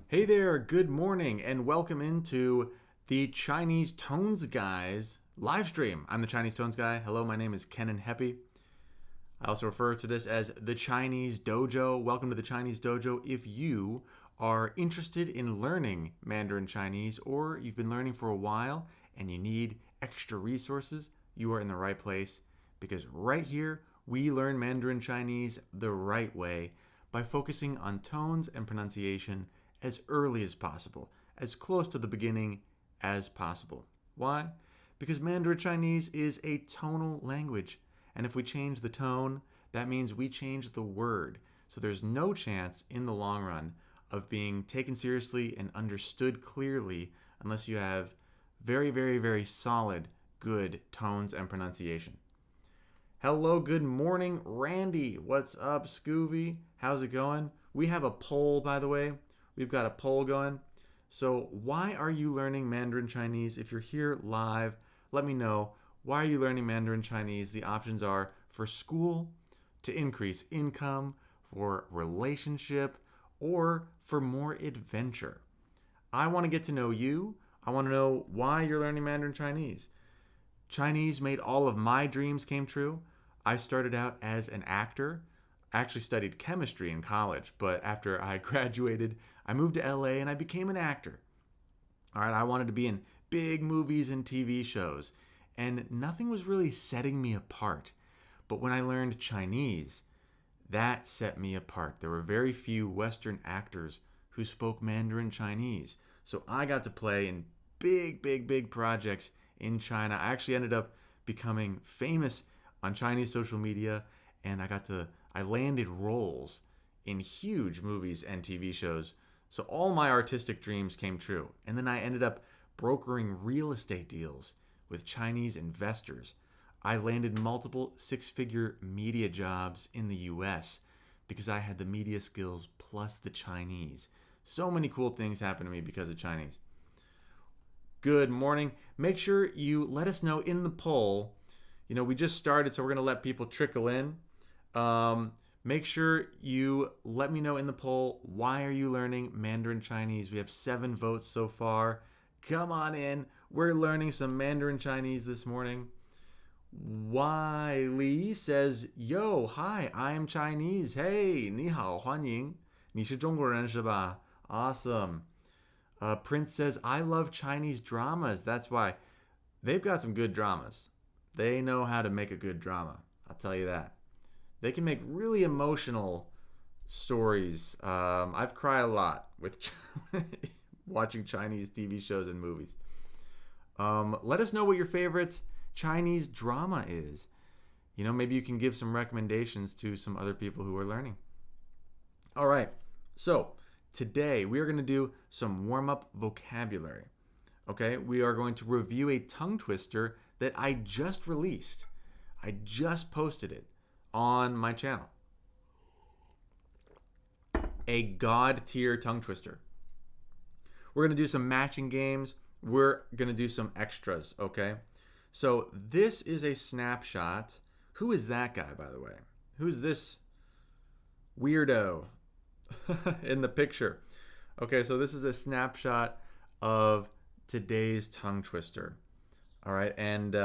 Hey there, good morning, and welcome into the Chinese Tones Guys live stream. I'm the Chinese Tones Guy. Hello, my name is Kenan Heppy. I also refer to this as the Chinese Dojo. Welcome to the Chinese Dojo. If you are interested in learning Mandarin Chinese or you've been learning for a while and you need extra resources, you are in the right place because right here we learn Mandarin Chinese the right way by focusing on tones and pronunciation as early as possible, as close to the beginning as possible. Why? Because Mandarin Chinese is a tonal language. And if we change the tone, that means we change the word. So there's no chance in the long run of being taken seriously and understood clearly unless you have very, very, very solid, good tones and pronunciation. Hello, good morning, Randy. What's up, Scooby? How's it going? We have a poll, by the way. We've got a poll going. So, why are you learning Mandarin Chinese? If you're here live, let me know. Why are you learning Mandarin Chinese? The options are for school, to increase income, for relationship, or for more adventure. I want to get to know you. I want to know why you're learning Mandarin Chinese. Chinese made all of my dreams came true. I started out as an actor. I actually studied chemistry in college, but after I graduated, I moved to LA and I became an actor. All right, I wanted to be in big movies and TV shows, and nothing was really setting me apart. But when I learned Chinese, that set me apart. There were very few Western actors who spoke Mandarin Chinese. So I got to play in big, big, big projects in China. I actually ended up becoming famous on Chinese social media, and I landed roles in huge movies and TV shows. So all my artistic dreams came true. And then I ended up brokering real estate deals with Chinese investors. I landed multiple six-figure media jobs in the US because I had the media skills plus the Chinese. So many cool things happened to me because of Chinese. Good morning. Make sure you let us know in the poll. We just started, so we're going to let people trickle in. Make sure you let me know in the poll, why are you learning Mandarin Chinese? We have 7 votes so far. Come on in. We're learning some Mandarin Chinese this morning. Wiley says, Yo, hi, I am Chinese. Hey, 你好,欢迎. 你是中国人是吧? Awesome. Prince says, I love Chinese dramas. That's why they've got some good dramas. They know how to make a good drama. I'll tell you that. They can make really emotional stories. I've cried a lot with watching Chinese TV shows and movies. Let us know what your favorite Chinese drama is. Maybe you can give some recommendations to some other people who are learning. All right. So today we are going to do some warm-up vocabulary. Okay, we are going to review a tongue twister that I just released. I just posted it on my channel. A god tier tongue twister. We're going to do some matching games. We're going to do some extras, okay? So this is a snapshot. Who is that guy, by the way? Who's this weirdo in the picture? Okay, so this is a snapshot of today's tongue twister. All right, and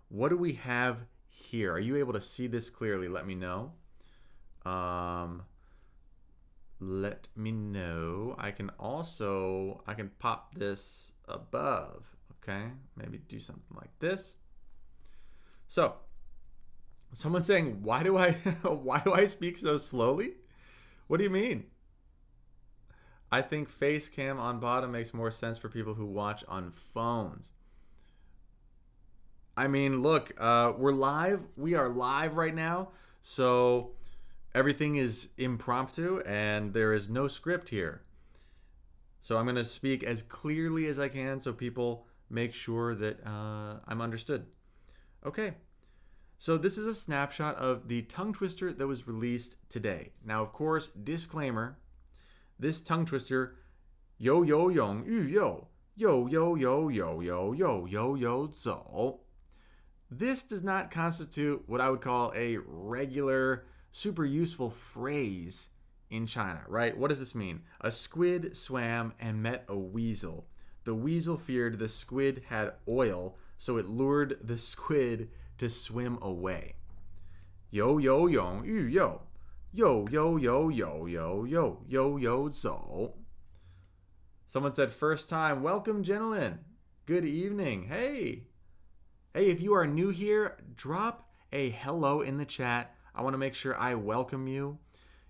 what do we have here? Are you able to see this clearly? Let me know. Let me know. I can pop this above. Okay, maybe do something like this. So, someone's saying, why do I speak so slowly? What do you mean? I think face cam on bottom makes more sense for people who watch on phones. I mean, look, we're live. We are live right now. So everything is impromptu and there is no script here. So I'm going to speak as clearly as I can so people make sure that I'm understood. Okay. So this is a snapshot of the tongue twister that was released today. Now, of course, disclaimer, this tongue twister, yo yo yong yu yo, yo yo yo yo yo yo yo yo zo. This does not constitute what I would call a regular, super useful phrase in China, right? What does this mean? A squid swam and met a weasel. The weasel feared the squid had oil, so it lured the squid to swim away. Yo yo yo yu yo. Yo yo yo yo yo yo yo yo zo. Someone said first time. Welcome, gentlemen. Good evening. Hey. Hey, if you are new here, drop a hello in the chat. I want to make sure I welcome you.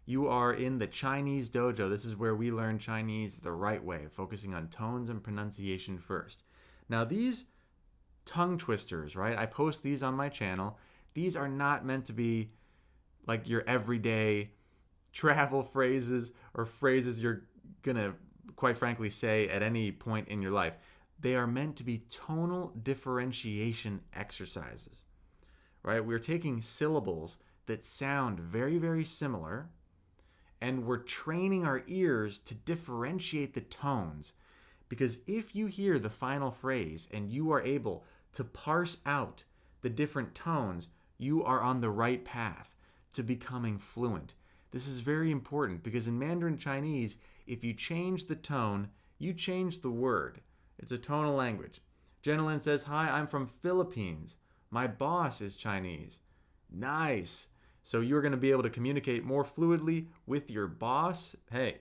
You are in the Chinese dojo. This is where we learn Chinese the right way, focusing on tones and pronunciation first. Now, these tongue twisters, right? I post these on my channel. These are not meant to be like your everyday travel phrases or phrases you're going to, quite frankly, say at any point in your life. They are meant to be tonal differentiation exercises, right? We're taking syllables that sound very, very similar, and we're training our ears to differentiate the tones. Because if you hear the final phrase and you are able to parse out the different tones, you are on the right path to becoming fluent. This is very important because in Mandarin Chinese, if you change the tone, you change the word. It's a tonal language. Gentleman says, hi, I'm from Philippines. My boss is Chinese. Nice. So you're going to be able to communicate more fluidly with your boss. Hey,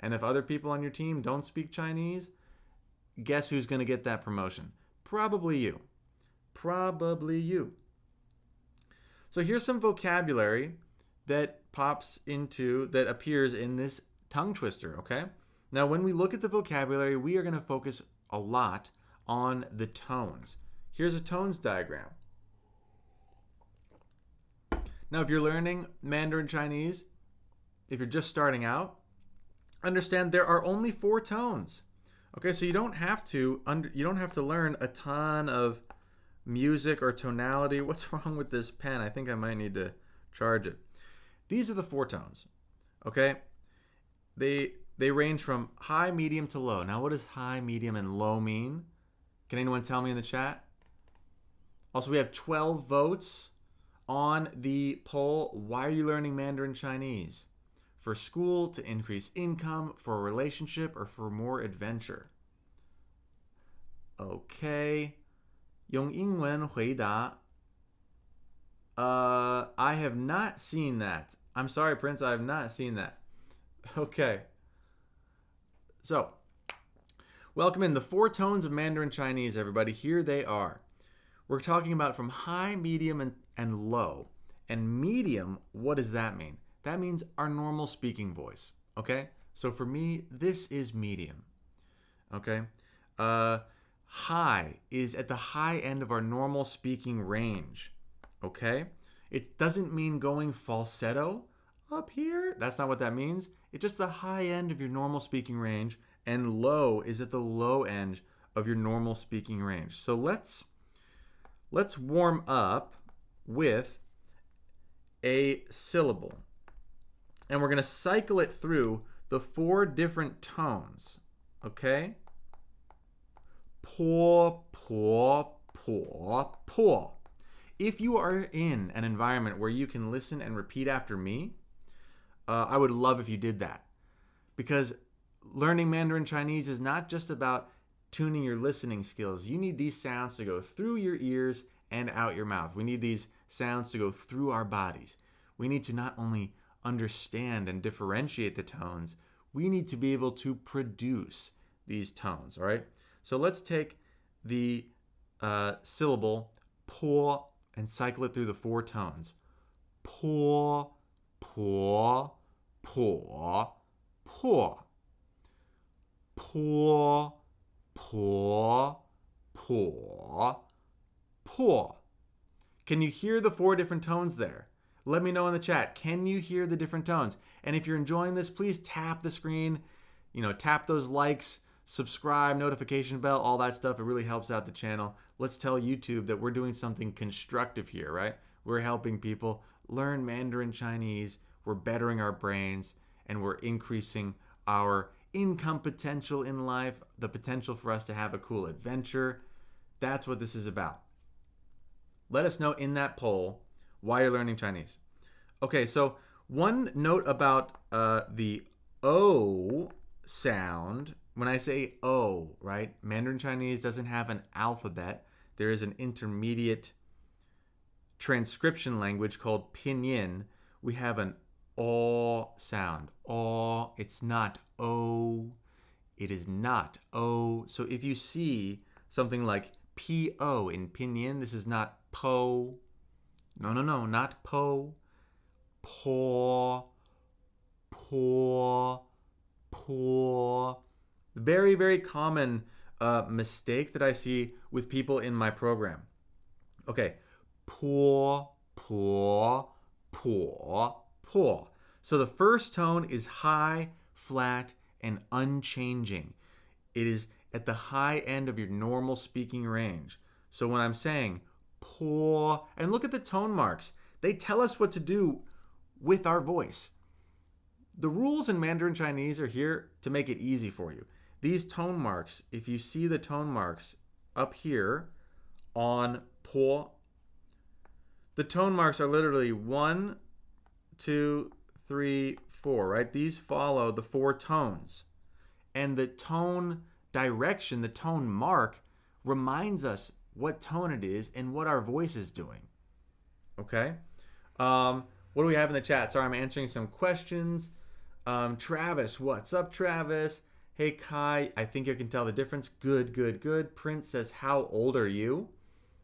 and if other people on your team don't speak Chinese, guess who's going to get that promotion? Probably you. Probably you. So here's some vocabulary that appears in this tongue twister, okay? Now, when we look at the vocabulary, we are going to focus a lot on the tones. Here's a tones diagram. Now, if you're learning Mandarin Chinese, if you're just starting out, understand there are only 4 tones. Okay, so you don't have to learn a ton of music or tonality. What's wrong with this pen? I think I might need to charge it. These are the 4 tones. Okay? They range from high, medium to low. Now, what does high, medium, and low mean? Can anyone tell me in the chat? Also, we have 12 votes on the poll. Why are you learning Mandarin Chinese? For school, to increase income, for a relationship, or for more adventure? Okay. 用英文回答. I have not seen that. I'm sorry, Prince, I have not seen that. Okay. So, welcome in the 4 tones of Mandarin Chinese, everybody. Here they are. We're talking about from high, medium, and low. And medium, what does that mean? That means our normal speaking voice, okay? So for me, this is medium, okay? High is at the high end of our normal speaking range, okay? It doesn't mean going falsetto up here. That's not what that means. It's just the high end of your normal speaking range, and low is at the low end of your normal speaking range. So let's warm up with a syllable. And we're going to cycle it through the 4 different tones, okay? Pour, pour, pour, pour. If you are in an environment where you can listen and repeat after me, I would love if you did that. Because learning Mandarin Chinese is not just about tuning your listening skills. You need these sounds to go through your ears and out your mouth. We need these sounds to go through our bodies. We need to not only understand and differentiate the tones, we need to be able to produce these tones, all right? So let's take the syllable pour and cycle it through the 4 tones. Pour, pour, pour, pour. Pour, pour, pour, pour. Can you hear the 4 different tones there? Let me know in the chat. Can you hear the different tones? And if you're enjoying this, please tap the screen, tap those likes, subscribe, notification bell, all that stuff. It really helps out the channel. Let's tell YouTube that we're doing something constructive here, right? We're helping people learn Mandarin Chinese. We're bettering our brains, and we're increasing our income potential in life, the potential for us to have a cool adventure. That's what this is about. Let us know in that poll why you're learning Chinese. Okay, so One note about the O sound. When I say O, right? Mandarin Chinese doesn't have an alphabet. There is an intermediate transcription language called pinyin. We have an O sound. O. It's not O. It is not O. So if you see something like P-O in pinyin, this is not Po. No, not Po. Po. Po. Po. Very, very common mistake that I see with people in my program. Okay. Po, po, po, po. So the first tone is high, flat, and unchanging. It is at the high end of your normal speaking range. So when I'm saying po, and look at the tone marks, they tell us what to do with our voice. The rules in Mandarin Chinese are here to make it easy for you. These tone marks, if you see the tone marks up here on po, the tone marks are literally 1, 2, 3, 4, right? These follow the 4 tones. And the tone direction, the tone mark, reminds us what tone it is and what our voice is doing. Okay? What do we have in the chat? Sorry, I'm answering some questions. Travis, what's up, Travis? Hey, Kai, I think you can tell the difference. Good, good, good. Prince says, how old are you?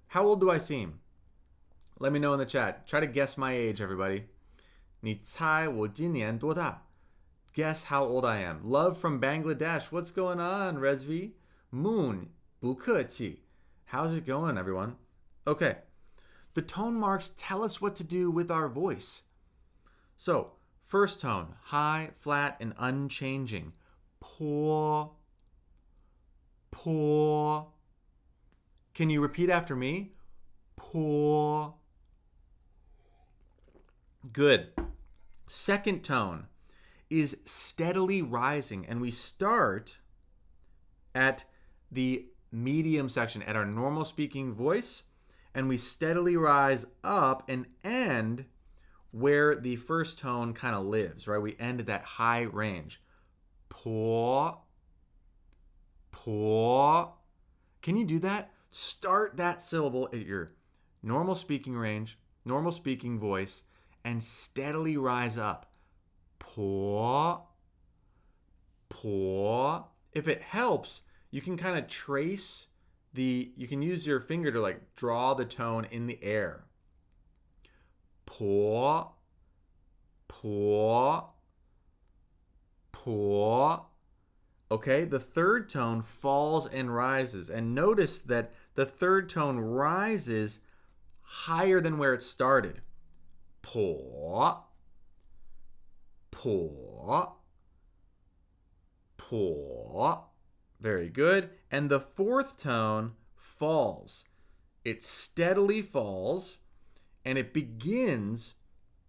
How old do I seem? Let me know in the chat. Try to guess my age, everybody. 你猜我今年多大? Guess how old I am. Love from Bangladesh. What's going on, Resvi? Moon, 不客气. How's it going, everyone? Okay. The tone marks tell us what to do with our voice. So, first tone, high, flat, and unchanging. Po, po. Can you repeat after me? Po. Good. Second tone is steadily rising, and we start at the medium section, at our normal speaking voice, and we steadily rise up and end where the first tone kind of lives, right? We end at that high range. Po, po. Can you do that? Start that syllable at your normal speaking range, normal speaking voice, and steadily rise up. Po, po. If it helps, you can kind of trace you can use your finger to like draw the tone in the air. Po, po, po. Okay, the third tone falls and rises. And notice that the third tone rises higher than where it started. Po, po, po. Very good. And the fourth tone falls. It steadily falls, and it begins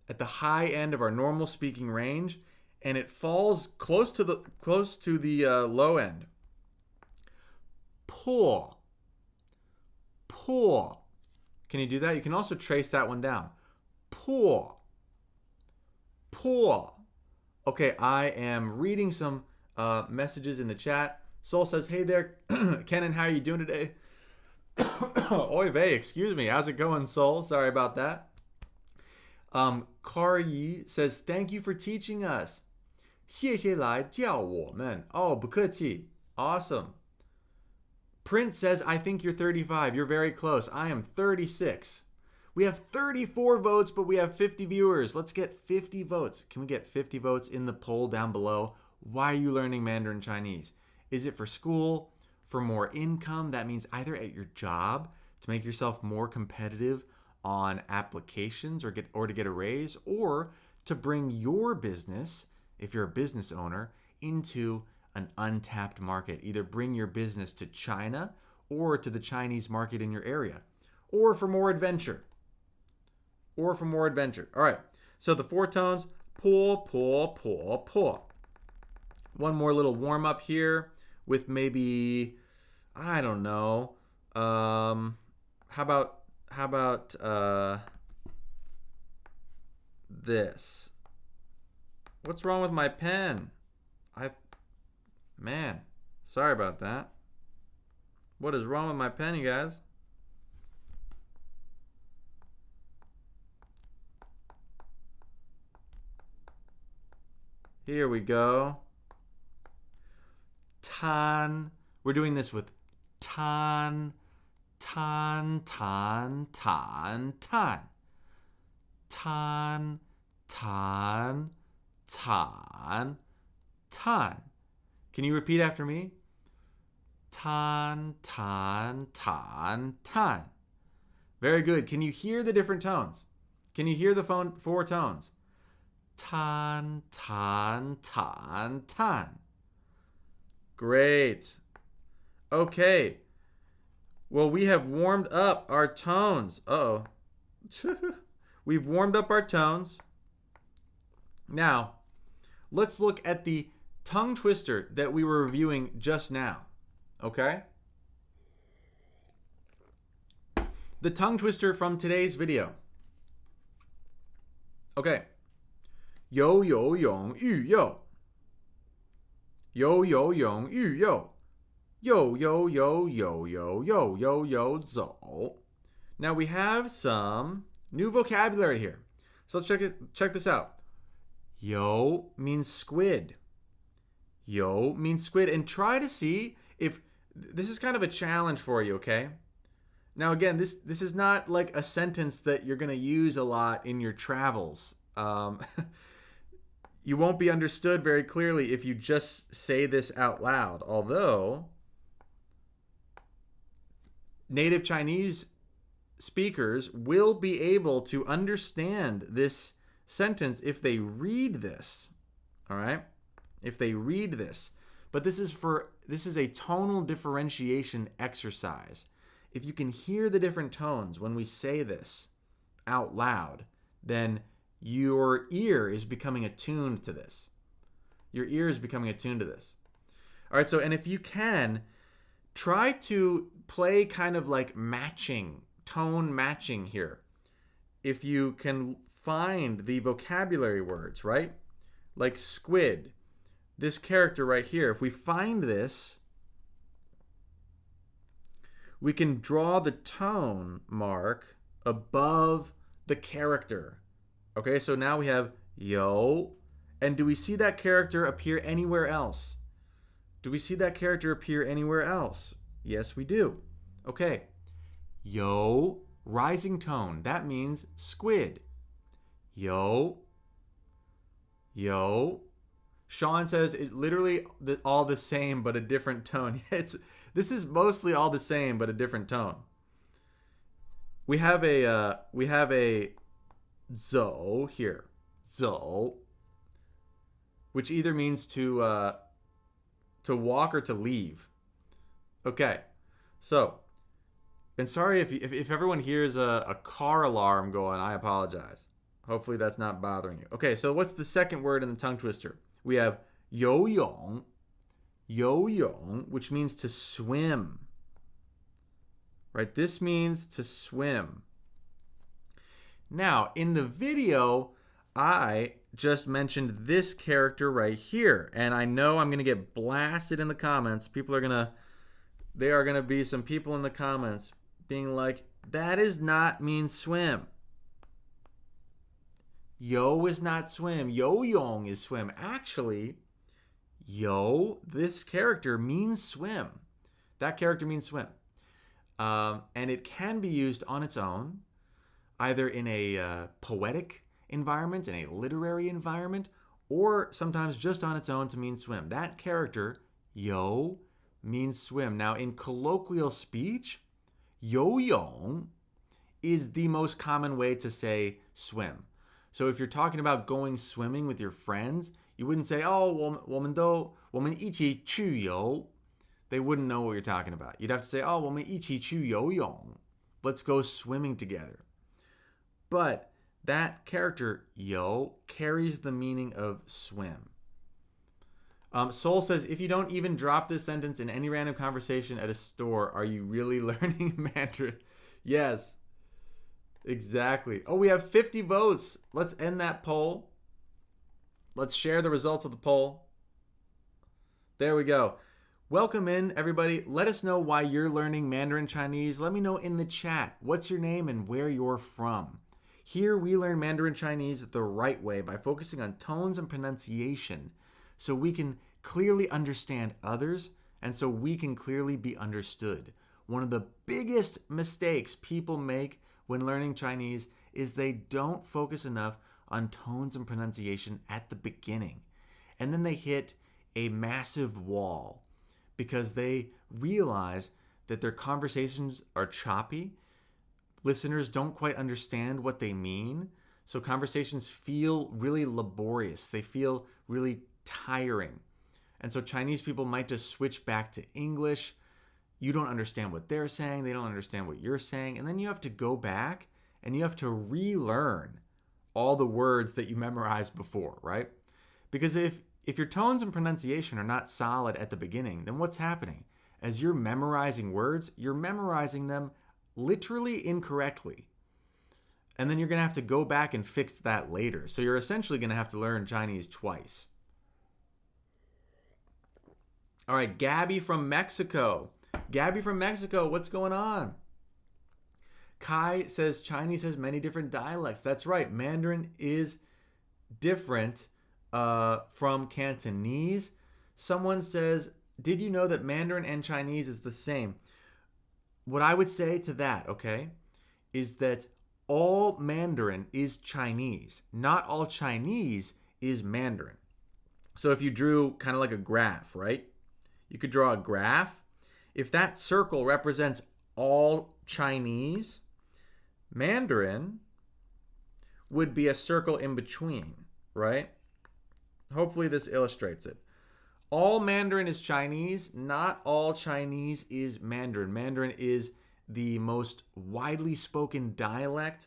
at the high end of our normal speaking range, and it falls close to the low end. Po, po. Can you do that? You can also trace that one down. Po, po. Okay, I am reading some messages in the chat. Sol says, hey there, Kenan, how are you doing today? Oy vey, excuse me. How's it going, Sol? Sorry about that. Kari says, thank you for teaching us. 谢谢来教我们. Oh, 不客气. Awesome. Prince says, I think you're 35. You're very close. I am 36. We have 34 votes, but we have 50 viewers. Let's get 50 votes. Can we get 50 votes in the poll down below? Why are you learning Mandarin Chinese? Is it for school, for more income? That means either at your job to make yourself more competitive on applications or to get a raise, or to bring your business, if you're a business owner, into an untapped market. Either bring your business to China or to the Chinese market in your area, or for more adventure. All right. So the 4 tones, po, po, po, po. One more little warm up here with maybe, I don't know. How about this? What's wrong with my pen? Man, sorry about that. What is wrong with my pen, you guys? Here we go. Tan. We're doing this with tan, tan, tan, tan, tan. Tan, tan, tan, tan. Can you repeat after me? Tan, tan, tan, tan. Very good. Can you hear the different tones? Can you hear the four tones? Tan, tan, tan, tan. Great. Okay. Well, we have warmed up our tones. Uh-oh. We've warmed up our tones. Now, let's look at the tongue twister that we were reviewing just now. Okay? The tongue twister from today's video. Okay. 游游泳育幼 游游泳育幼 yo yo yo yo yo yo yo yo zo. Now we have some new vocabulary here. So let's check this out. Yo means squid. Yo means squid. And try to see if this is kind of a challenge for you, okay? Now again, this is not like a sentence that you're going to use a lot in your travels. You won't be understood very clearly if you just say this out loud. Although native Chinese speakers will be able to understand this sentence if they read this. All right? If they read this. But this is a tonal differentiation exercise. If you can hear the different tones when we say this out loud, then your ear is becoming attuned to this. Your ear is becoming attuned to this. All right, so, and if you can, try to play kind of like matching, tone matching here. If you can find the vocabulary words, right? Like squid, this character right here. If we find this, we can draw the tone mark above the character. Okay, so now we have yo. And do we see that character appear anywhere else? Do we see that character appear anywhere else? Yes, we do. Okay. Yo, rising tone. That means squid. Yo. Yo. Sean says it's literally all the same but a different tone. This is mostly all the same but a different tone. We have a zo here. Zo, which either means to walk or to leave. Okay. So, and sorry if everyone hears a car alarm going, I apologize. Hopefully that's not bothering you. Okay, so what's the second word in the tongue twister? We have yo yong, which means to swim. Right? This means to swim. Now, in the video, I just mentioned this character right here, and I know I'm going to get blasted in the comments. There are going to be some people in the comments being like, that does not mean swim. Yo is not swim. Yo-yong is swim. Actually, yo, this character means swim. That character means swim. And it can be used on its own, either in a poetic environment, in a literary environment, or sometimes just on its own to mean swim. That character, yo, means swim. Now, in colloquial speech, yo-yong is the most common way to say swim. So if you're talking about going swimming with your friends, you wouldn't say, oh, 我们一起去游. They wouldn't know what you're talking about. You'd have to say, oh, 我们一起去游泳. Let's go swimming together. But that character, yo, carries the meaning of swim. Soul says, if you don't even drop this sentence in any random conversation at a store, are you really learning Mandarin? Yes, exactly. Oh, we have 50 votes. Let's end that poll. Let's share the results of the poll. There we go. Welcome in, everybody. Let us know why you're learning Mandarin Chinese. Let me know in the chat what's your name and where you're from. Here we learn Mandarin Chinese the right way by focusing on tones and pronunciation so we can clearly understand others and so we can clearly be understood. One of the biggest mistakes people make when learning Chinese is they don't focus enough on tones and pronunciation at the beginning. And then they hit a massive wall because they realize that their conversations are choppy. Listeners don't quite understand what they mean. So conversations feel really laborious. They feel really tiring. And so Chinese people might just switch back to English. You don't understand what they're saying. They don't understand what you're saying. And then you have to go back and you have to relearn all the words that you memorized before, right? Because if your tones and pronunciation are not solid at the beginning, then what's happening? As you're memorizing words, you're memorizing them literally incorrectly. And then you're going to have to go back and fix that later. So you're essentially going to have to learn Chinese twice. All right, Gabby from Mexico. Gabby from Mexico, what's going on? Kai says Chinese has many different dialects. That's right. Mandarin is different from Cantonese. Someone says, did you know that Mandarin and Chinese is the same? What I would say to that, okay, is that all Mandarin is Chinese. Not all Chinese is Mandarin. So if you drew kind of like a graph, right? You could draw a graph. If that circle represents all Chinese, Mandarin would be a circle in between, right? Hopefully this illustrates it. All Mandarin is Chinese. Not all Chinese is Mandarin. Mandarin is the most widely spoken dialect.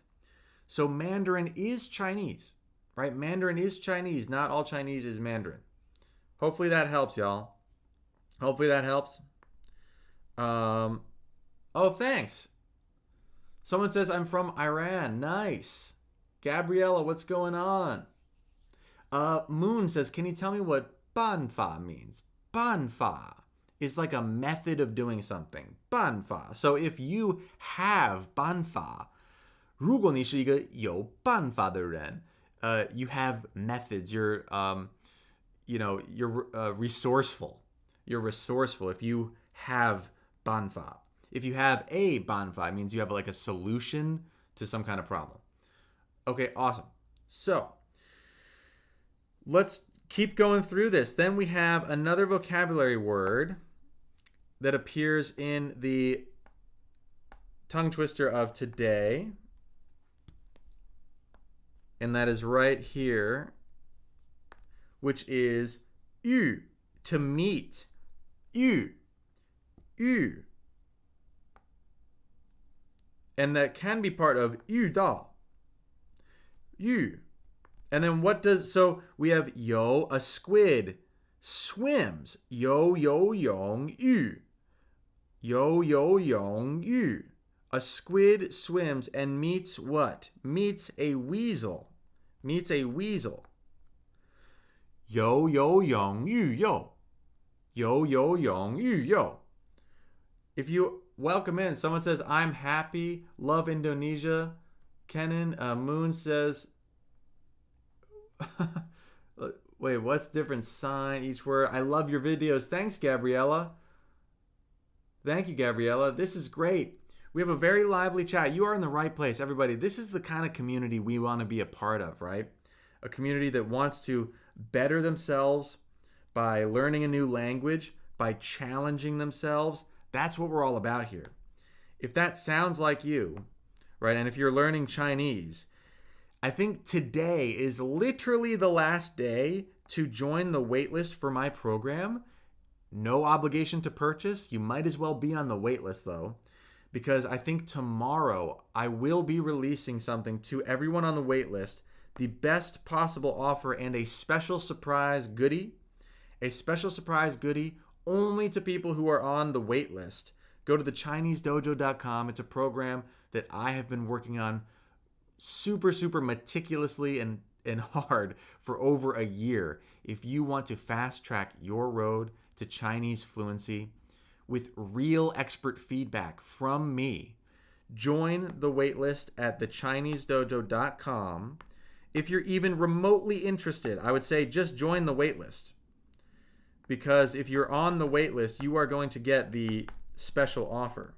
So Mandarin is Chinese, right? Mandarin is Chinese. Not all Chinese is Mandarin. Hopefully that helps, y'all. Hopefully that helps. Oh, thanks. Someone says, I'm from Iran. Nice. Gabriella, what's going on? Moon says, can you tell me what banfa means? Banfa is like a method of doing something. Banfa. So if you have banfa, 如果你是一个有办法的人, you have methods. You're resourceful. You're resourceful if you have banfa. If you have a banfa, it means you have like a solution to some kind of problem. Okay, awesome. So let's keep going through this. Then we have another vocabulary word that appears in the tongue twister of today. And that is right here, which is yu, to meet. Yu. And that can be part of yu da. Yu. And then so we have yo, a squid swims. Yo yong yu. Yo yong yu. A squid swims and meets what? Meets a weasel. Meets a weasel. Yo yong yu yo. Yo yong yu yo. If you welcome in, someone says, I'm happy, love Indonesia. Kenan Moon says, wait, what's different sign each word? I love your videos. Thanks, Gabriella. Thank you, Gabriella. This is great. We have a very lively chat. You are in the right place, everybody. This is the kind of community we want to be a part of, right? A community that wants to better themselves by learning a new language, by challenging themselves. That's what we're all about here. If that sounds like you, right, and if you're learning Chinese, I think today is literally the last day to join the waitlist for my program. No obligation to purchase. You might as well be on the waitlist, though, because I think tomorrow I will be releasing something to everyone on the waitlist, the best possible offer and a special surprise goodie. A special surprise goodie only to people who are on the wait list. Go to thechinesedojo.com. It's a program that I have been working on super meticulously and and hard for over a year if you want to fast track your road to Chinese fluency with real expert feedback from me. Join the waitlist at thechinesedojo.com. If you're even remotely interested, I would say just join the waitlist. Because if you're on the waitlist, you are going to get the special offer.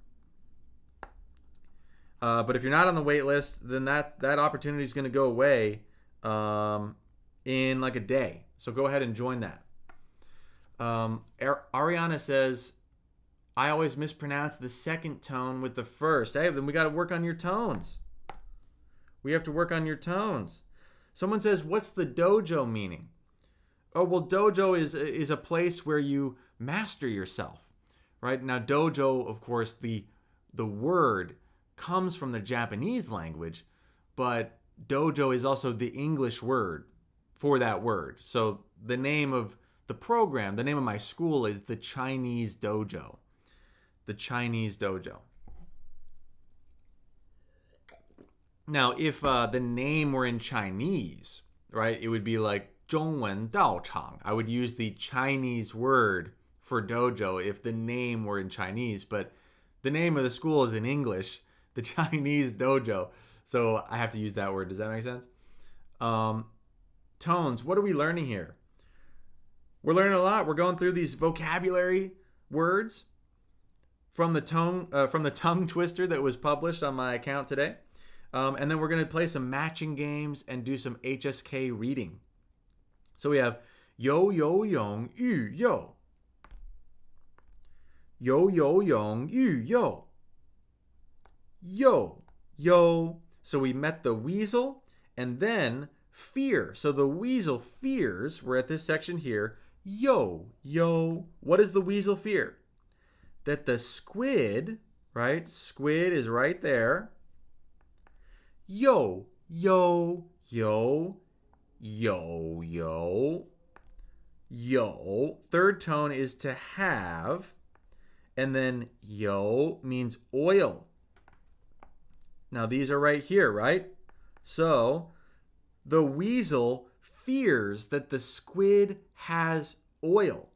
But if you're not on the waitlist, then that opportunity is going to go away in like a day. So go ahead and join that. Ariana says, I always mispronounce the second tone with the first. Hey, then we got to work on your tones. We have to work on your tones. Someone says, what's the dojo meaning? Oh, well, dojo is a place where you master yourself, right? Now, dojo, of course, the word comes from the Japanese language, but dojo is also the English word for that word. So the name of the program, the name of my school is the Chinese Dojo. The Chinese Dojo. Now, if the name were in Chinese, right, it would be like 中文道场. I would use the Chinese word for dojo if the name were in Chinese, but the name of the school is in English, the Chinese Dojo. So I have to use that word. Does that make sense? Tones. What are we learning here? We're learning a lot. We're going through these vocabulary words from the tongue twister that was published on my account today. And then we're going to play some matching games and do some HSK reading. So we have yo yo yong yu yo. Yo yo yong yu yo. Yo yo. So we met the weasel and then fear. So the weasel fears, we're at this section here. Yo yo. What does the weasel fear? That the squid, right? Squid is right there. Yo yo yo. Yo, yo, yo. Third tone is to have. And then yo means oil. Now these are right here, right? So the weasel fears that the squid has oil.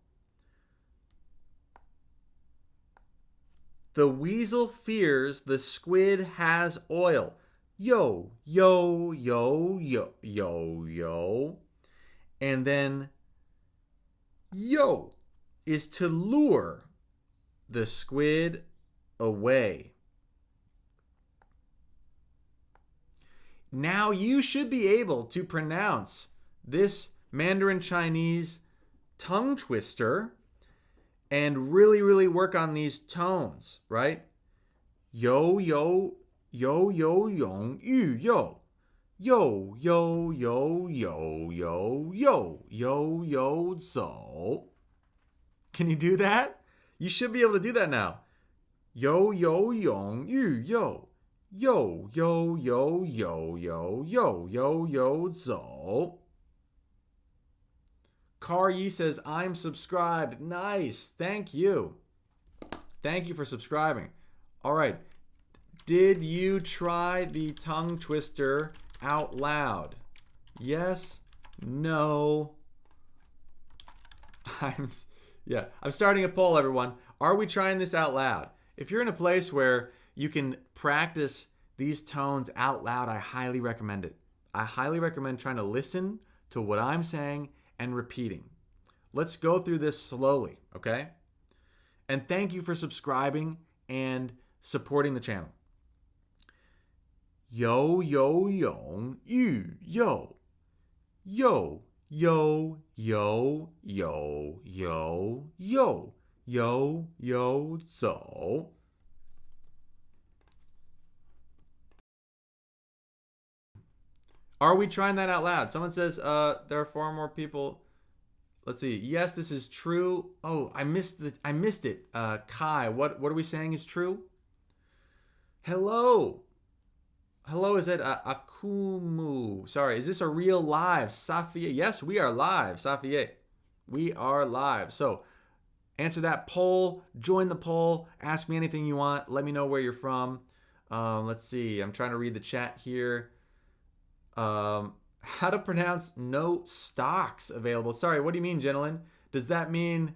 The weasel fears the squid has oil. Yo, yo, yo, yo, yo, yo. And then yo is to lure the squid away. Now you should be able to pronounce this Mandarin Chinese tongue twister and really, really work on these tones, right? Yo, yo, yo yo yong yu yo. Yo yo yo yo yo yo yo yo zo. Can you do that? You should be able to do that now. Yo yo yong yu yo. Yo yo yo yo yo yo yo yo zo. Car Yi says, I'm subscribed. Nice. Thank you. Thank you for subscribing. All right. Did you try the tongue twister out loud? Yes? No? I'm starting a poll, everyone. Are we trying this out loud? If you're in a place where you can practice these tones out loud, I highly recommend it. I highly recommend trying to listen to what I'm saying and repeating. Let's go through this slowly, okay? And thank you for subscribing and supporting the channel. Yo yo yong yu yo. Yo yo yo yo yo yo yo yo zo. Are we trying that out loud? Someone says there are far more people. Let's see. Yes, this is true. Oh, I missed it. Kai, what are we saying is true? Hello. Hello, is it Akumu? Sorry, is this a real live? Safia? Yes, we are live, Safia. We are live. So answer that poll, join the poll, ask me anything you want, let me know where you're from. Let's see, I'm trying to read the chat here. How to pronounce no stocks available. Sorry, what do you mean, gentlemen? Does that mean,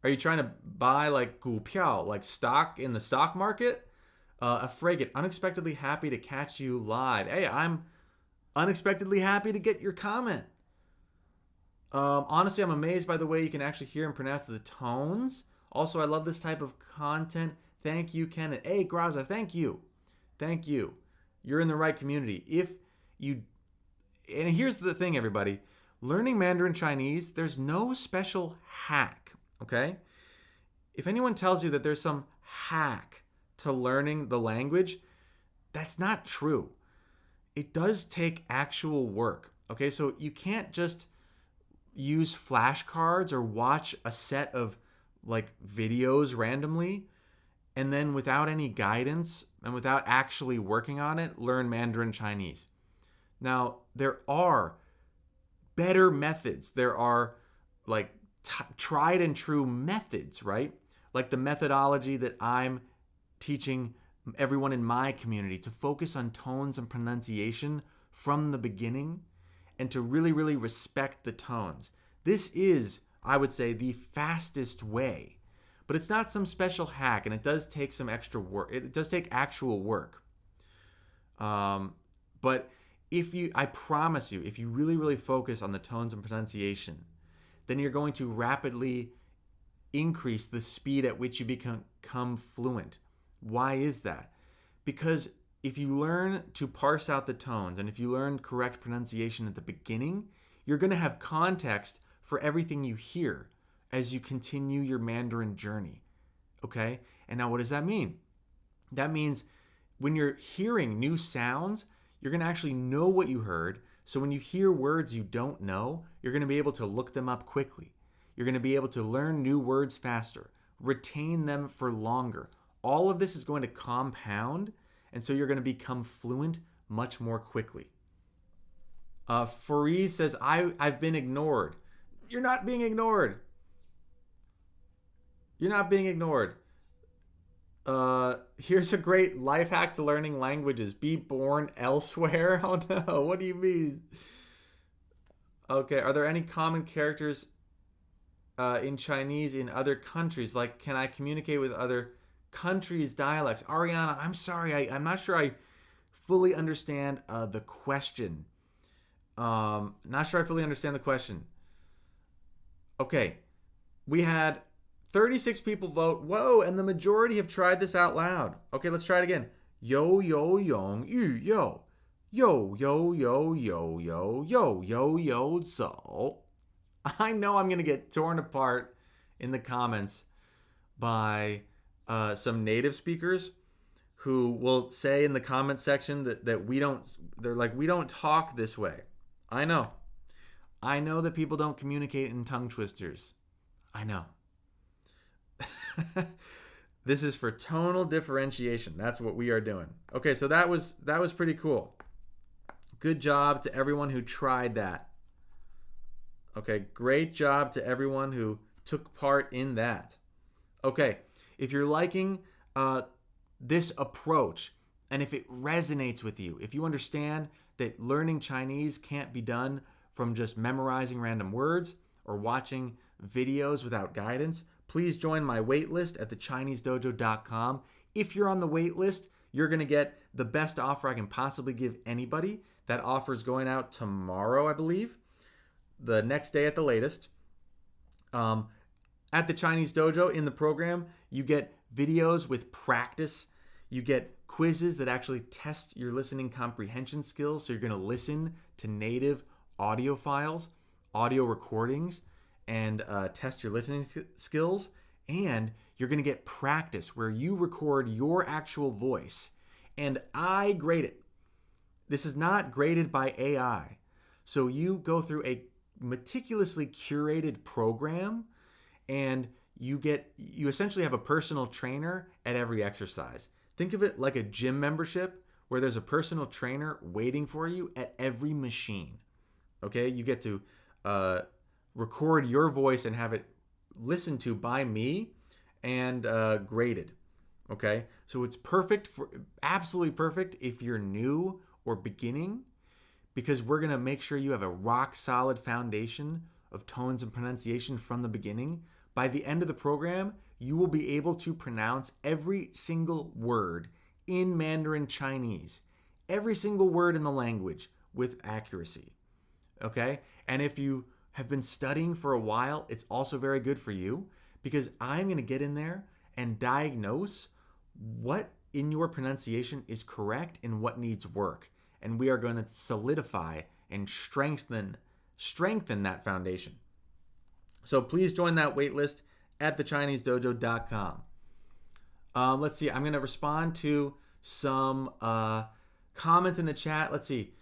are you trying to buy like 股票, like stock in the stock market? A frigate, unexpectedly happy to catch you live. Hey, I'm unexpectedly happy to get your comment. Honestly, I'm amazed by the way you can actually hear and pronounce the tones. Also, I love this type of content. Thank you, Ken. Hey, Graza, thank you. Thank you. You're in the right community. If you, and here's the thing, everybody, learning Mandarin Chinese, there's no special hack, okay? If anyone tells you that there's some hack to learning the language, that's not true. It does take actual work, okay? So you can't just use flashcards or watch a set of like videos randomly and then without any guidance and without actually working on it, learn Mandarin Chinese. Now, there are better methods. There are like tried and true methods, right? Like the methodology that I'm teaching everyone in my community to focus on tones and pronunciation from the beginning and to really, really respect the tones. This is, I would say, the fastest way. But it's not some special hack, and it does take some extra work. It does take actual work. But I promise you, if you really, really focus on the tones and pronunciation, then you're going to rapidly increase the speed at which you become fluent. Why is that? Because if you learn to parse out the tones and if you learn correct pronunciation at the beginning, you're going to have context for everything you hear as you continue your Mandarin journey. Okay? And now what does that mean? That means when you're hearing new sounds, you're going to actually know what you heard. So when you hear words you don't know, you're going to be able to look them up quickly. You're going to be able to learn new words faster, retain them for longer. All of this is going to compound, and so you're going to become fluent much more quickly. Fareed says, I've been ignored. You're not being ignored. You're not being ignored. Here's a great life hack to learning languages. Be born elsewhere. Oh no, what do you mean? Okay, are there any common characters in Chinese in other countries? Like, can I communicate with other countries' dialects? Ariana, I'm sorry, I'm not sure I fully understand the question. Not sure I fully understand the question. Okay, we had 36 people vote. Whoa, and the majority have tried this out loud. Okay, let's try it again. Yo, yo, yong, yu, yo. Yo, yo, yo, yo, yo, yo, yo, yo, so. I know I'm going to get torn apart in the comments by some native speakers who will say in the comment section that we don't talk this way. I know that people don't communicate in tongue twisters. I know. This is for tonal differentiation. That's what we are doing. Okay, so that was pretty cool. Good job to everyone who tried that. Okay, great job to everyone who took part in that. Okay, if you're liking this approach, and if it resonates with you, if you understand that learning Chinese can't be done from just memorizing random words or watching videos without guidance, please join my waitlist at thechinesedojo.com. If you're on the waitlist, you're going to get the best offer I can possibly give anybody. That offer is going out tomorrow, I believe, the next day at the latest. At the Chinese Dojo in the program, you get videos with practice. You get quizzes that actually test your listening comprehension skills. So you're going to listen to native audio files, audio recordings, and test your listening skills. And you're going to get practice where you record your actual voice and I grade it. This is not graded by AI. So you go through a meticulously curated program and you essentially have a personal trainer at every exercise. Think of it like a gym membership where there's a personal trainer waiting for you at every machine. Okay, you get to record your voice and have it listened to by me and graded. Okay, so it's perfect absolutely perfect if you're new or beginning, because we're going to make sure you have a rock solid foundation of tones and pronunciation from the beginning. By the end of the program, you will be able to pronounce every single word in Mandarin Chinese, every single word in the language with accuracy. Okay? And if you have been studying for a while, it's also very good for you because I'm going to get in there and diagnose what in your pronunciation is correct and what needs work. And we are going to solidify and strengthen that foundation. So please join that waitlist at thechinesedojo.com. Let's see. I'm going to respond to some comments in the chat. Let's see.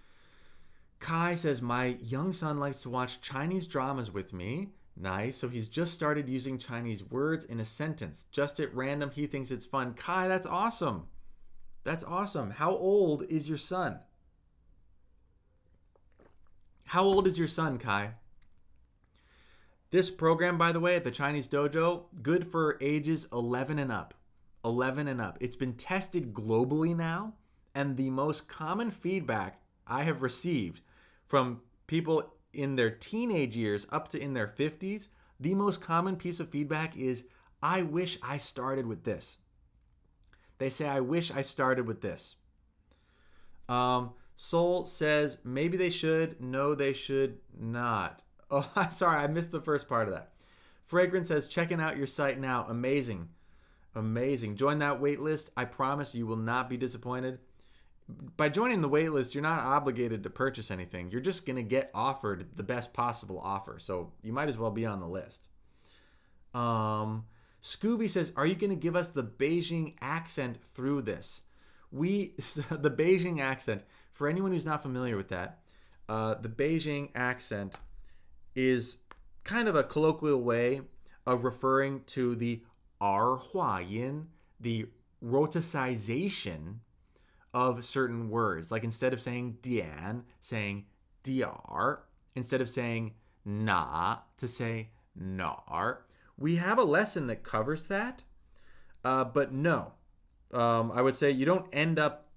Kai says, my young son likes to watch Chinese dramas with me. Nice. So he's just started using Chinese words in a sentence. Just at random, he thinks it's fun. Kai, that's awesome. That's awesome. How old is your son? How old is your son, Kai? This program, by the way, at the Chinese Dojo, good for ages 11 and up. 11 and up. It's been tested globally now, and the most common feedback I have received from people in their teenage years up to in their 50s, the most common piece of feedback is, I wish I started with this. They say, I wish I started with this. Soul says, maybe they should. No, they should not. Oh, sorry, I missed the first part of that. Fragrance says, checking out your site now. Amazing. Amazing. Join that wait list. I promise you will not be disappointed. By joining the wait list, you're not obligated to purchase anything. You're just going to get offered the best possible offer. So you might as well be on the list. Scooby says, are you going to give us the Beijing accent through this? The Beijing accent, for anyone who's not familiar with that, the Beijing accent is kind of a colloquial way of referring to the Yin, the roticization of certain words. Like instead of saying dian, saying diar, instead of saying na, to say nar. We have a lesson that covers that, but no. I would say you don't end up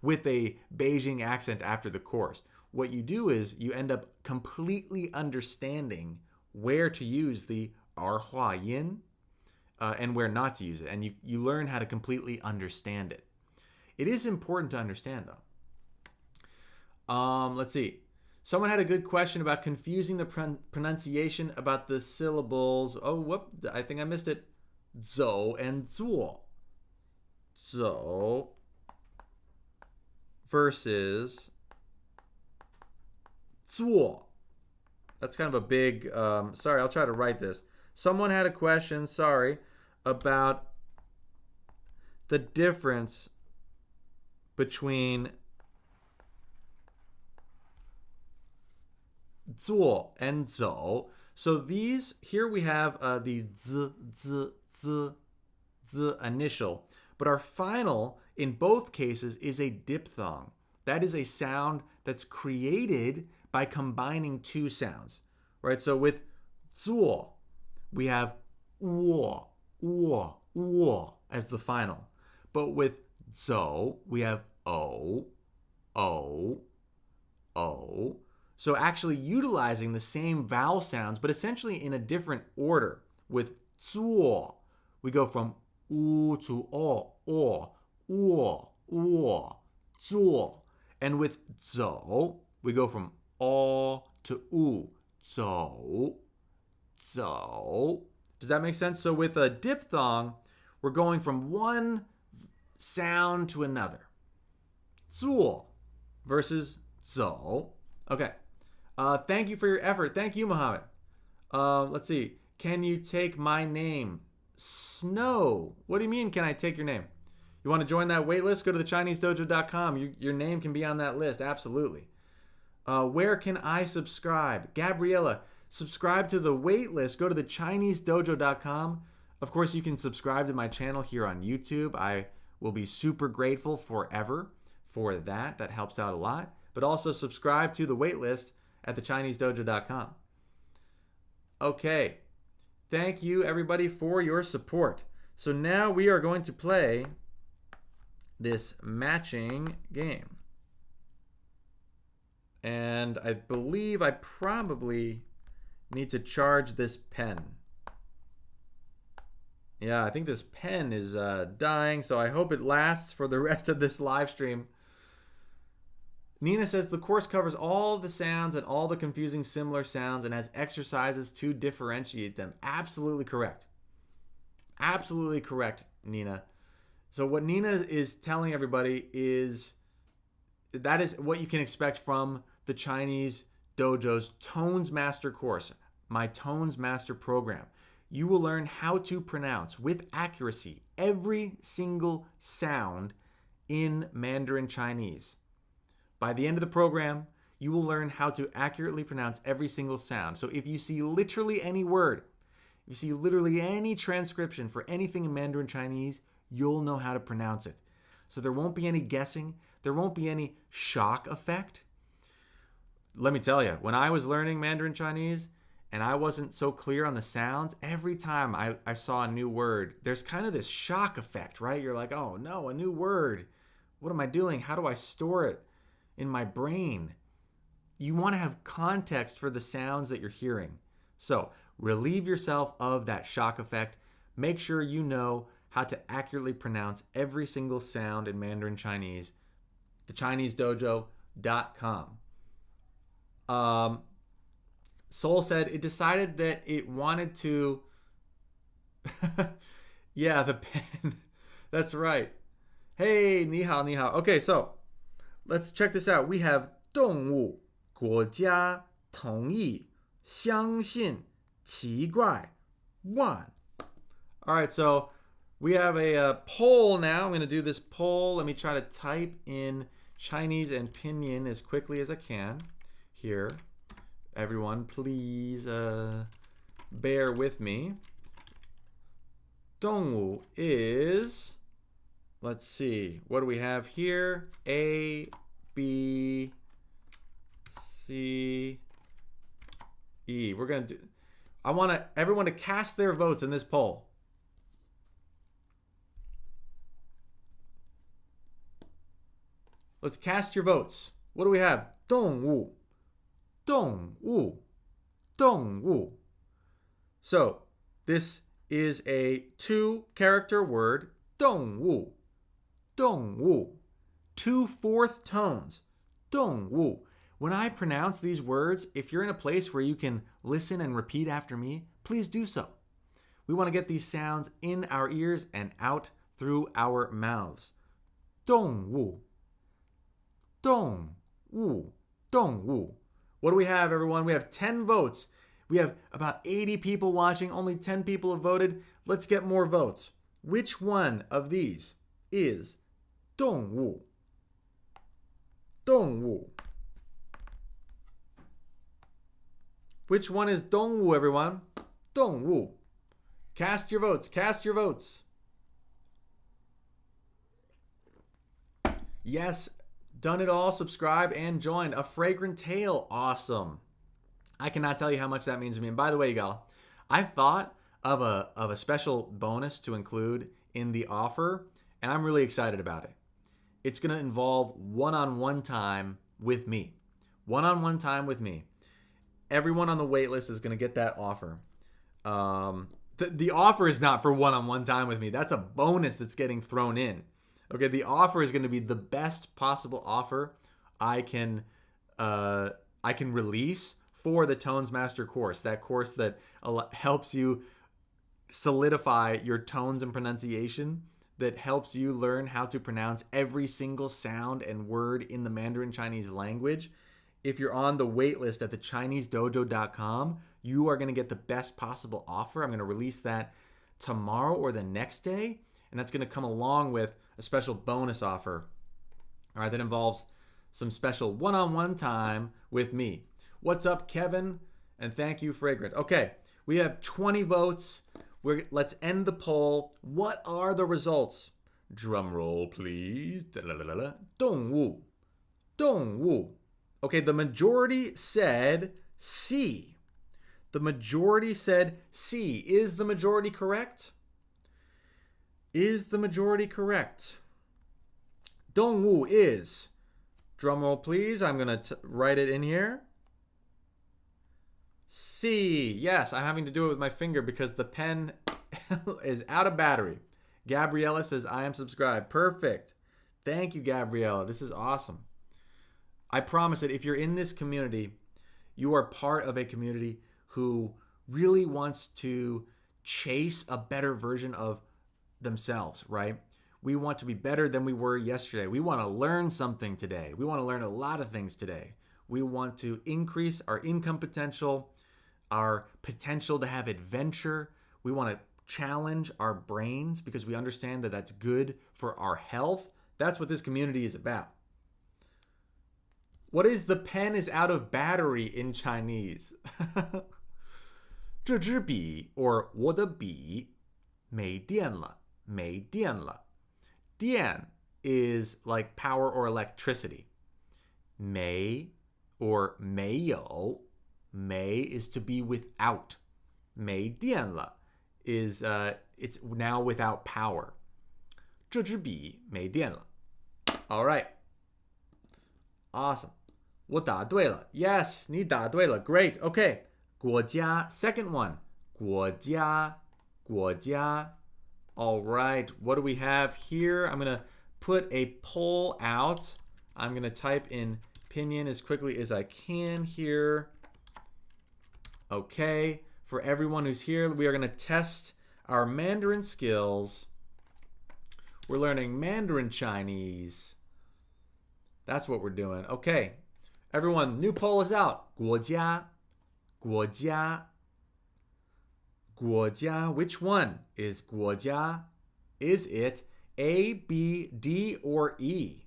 with a Beijing accent after the course. What you do is you end up completely understanding where to use the Yin and where not to use it. And you learn how to completely understand it. It is important to understand, though. Let's see. Someone had a good question about confusing the pronunciation about the syllables. Oh, whoop! I think I missed it. Zhou and zuo. Zhou versus zuo. That's kind of a big. Sorry, I'll try to write this. Someone had a question. Sorry, about the difference between zuo and zhou. So these, here we have the z initial, but our final in both cases is a diphthong. That is a sound that's created by combining two sounds, right? So with zuo, we have wo as the final. But with zhou, we have o. So actually utilizing the same vowel sounds, but essentially in a different order. With zuo, we go from u to o, zuo. And with zhou, we go from o to u, zhou. Does that make sense? So with a diphthong, we're going from one sound to another. Zuo versus zhou. Okay. Thank you for your effort. Thank you, Mohammed. Let's see. Can you take my name? Snow. What do you mean, can I take your name? You want to join that wait list? Go to thechinesedojo.com. Your name can be on that list. Absolutely. Where can I subscribe? Gabriella, subscribe to the wait list. Go to thechinesedojo.com. Of course, you can subscribe to my channel here on YouTube. I will be super grateful forever for that. That helps out a lot. But also subscribe to the wait list at thechinesedojo.com. Okay. Thank you, everybody, for your support. So now we are going to play this matching game. And I believe I probably need to charge this pen. Yeah, I think this pen is dying, so I hope it lasts for the rest of this live stream. Nina says the course covers all the sounds and all the confusing similar sounds and has exercises to differentiate them. Absolutely correct. Absolutely correct, Nina. So what Nina is telling everybody is that is what you can expect from the Chinese Dojo's Tones Master course, my Tones Master program. You will learn how to pronounce with accuracy every single sound in Mandarin Chinese. By the end of the program, you will learn how to accurately pronounce every single sound. So if you see literally any word, if you see literally any transcription for anything in Mandarin Chinese, you'll know how to pronounce it. So there won't be any guessing. There won't be any shock effect. Let me tell you, when I was learning Mandarin Chinese and I wasn't so clear on the sounds, every time I saw a new word, there's kind of this shock effect, right? You're like, oh no, a new word. What am I doing? How do I store it in my brain? You want to have context for the sounds that you're hearing. So relieve yourself of that shock effect. Make sure you know how to accurately pronounce every single sound in Mandarin Chinese. TheChineseDojo.com. Soul said it decided that it wanted to... yeah, the pen. That's right. Hey, 你好, 你好. Okay, so let's check this out. We have 动物国家同意相信奇怪 1. All right, so we have a poll now. I'm going to do this poll. Let me try to type in Chinese and pinyin as quickly as I can here. Everyone, please bear with me. 动物 is, let's see, what do we have here? A, B, C, E. We're going to do, I want everyone to cast their votes in this poll. Let's cast your votes. What do we have? 动物, 动物, 动物. So this is a 2-character word. 动物, 动物. 2 fourth tones. 动物. When I pronounce these words, if you're in a place where you can listen and repeat after me, please do so. We want to get these sounds in our ears and out through our mouths. 动物. 动物, 动物. What do we have, everyone? We have 10 votes. We have about 80 people watching. Only 10 people have voted. Let's get more votes. Which one of these is 动物? 动物. Which one is 动物, everyone? 动物. Cast your votes. Cast your votes. Yes. Done it all, subscribed, and joined. A fragrant tail. Awesome. I cannot tell you how much that means to me. And by the way, y'all, I thought of a special bonus to include in the offer, and I'm really excited about it. It's going to involve one-on-one time with me. One-on-one time with me. Everyone on the wait list is going to get that offer. The offer is not for one-on-one time with me. That's a bonus that's getting thrown in. Okay, the offer is going to be the best possible offer I can release for the Tones Master course. That course that helps you solidify your tones and pronunciation, that helps you learn how to pronounce every single sound and word in the Mandarin Chinese language. If you're on the wait list at thechinesedojo.com, you are going to get the best possible offer. I'm going to release that tomorrow or the next day, and that's going to come along with a special bonus offer, all right, that involves some special one-on-one time with me. What's up, Kevin? And thank you, Fragrant. Okay, we have 20 votes. Let's end the poll. What are the results? Drum roll, please. 动物. 动物. Okay, the majority said C. The majority said C. Is the majority correct? Is the majority correct? 动物 is, Drum roll, please. I'm going to write it in here. C. Yes, I'm having to do it with my finger because the pen is out of battery. Gabriella says, I am subscribed. Perfect. Thank you, Gabriella. This is awesome. I promise that if you're in this community, you are part of a community who really wants to chase a better version of themselves, right? We want to be better than we were yesterday. We want to learn something today. We want to learn a lot of things today. We want to increase our income potential, our potential to have adventure. We want to challenge our brains because we understand that that's good for our health. That's what this community is about. What is the pen is out of battery in Chinese? 这支笔 or 我的笔没电了，没电了。电 is like power or electricity. 没 or 没有 may is to be without. 没电了 is it's now without power. 这支笔没电了。All right. Awesome. 我答对了。Yes, 你答对了。Great. Okay. 国家 second one. 国家国家 All right. What do we have here? I'm going to put a poll out. I'm going to type in Pinyin as quickly as I can here. Okay. For everyone who's here, we are going to test our Mandarin skills. We're learning Mandarin Chinese. That's what we're doing. Okay. Everyone, new poll is out. 国家国家国家 Which one is 国家? Is it A, B, D, or E?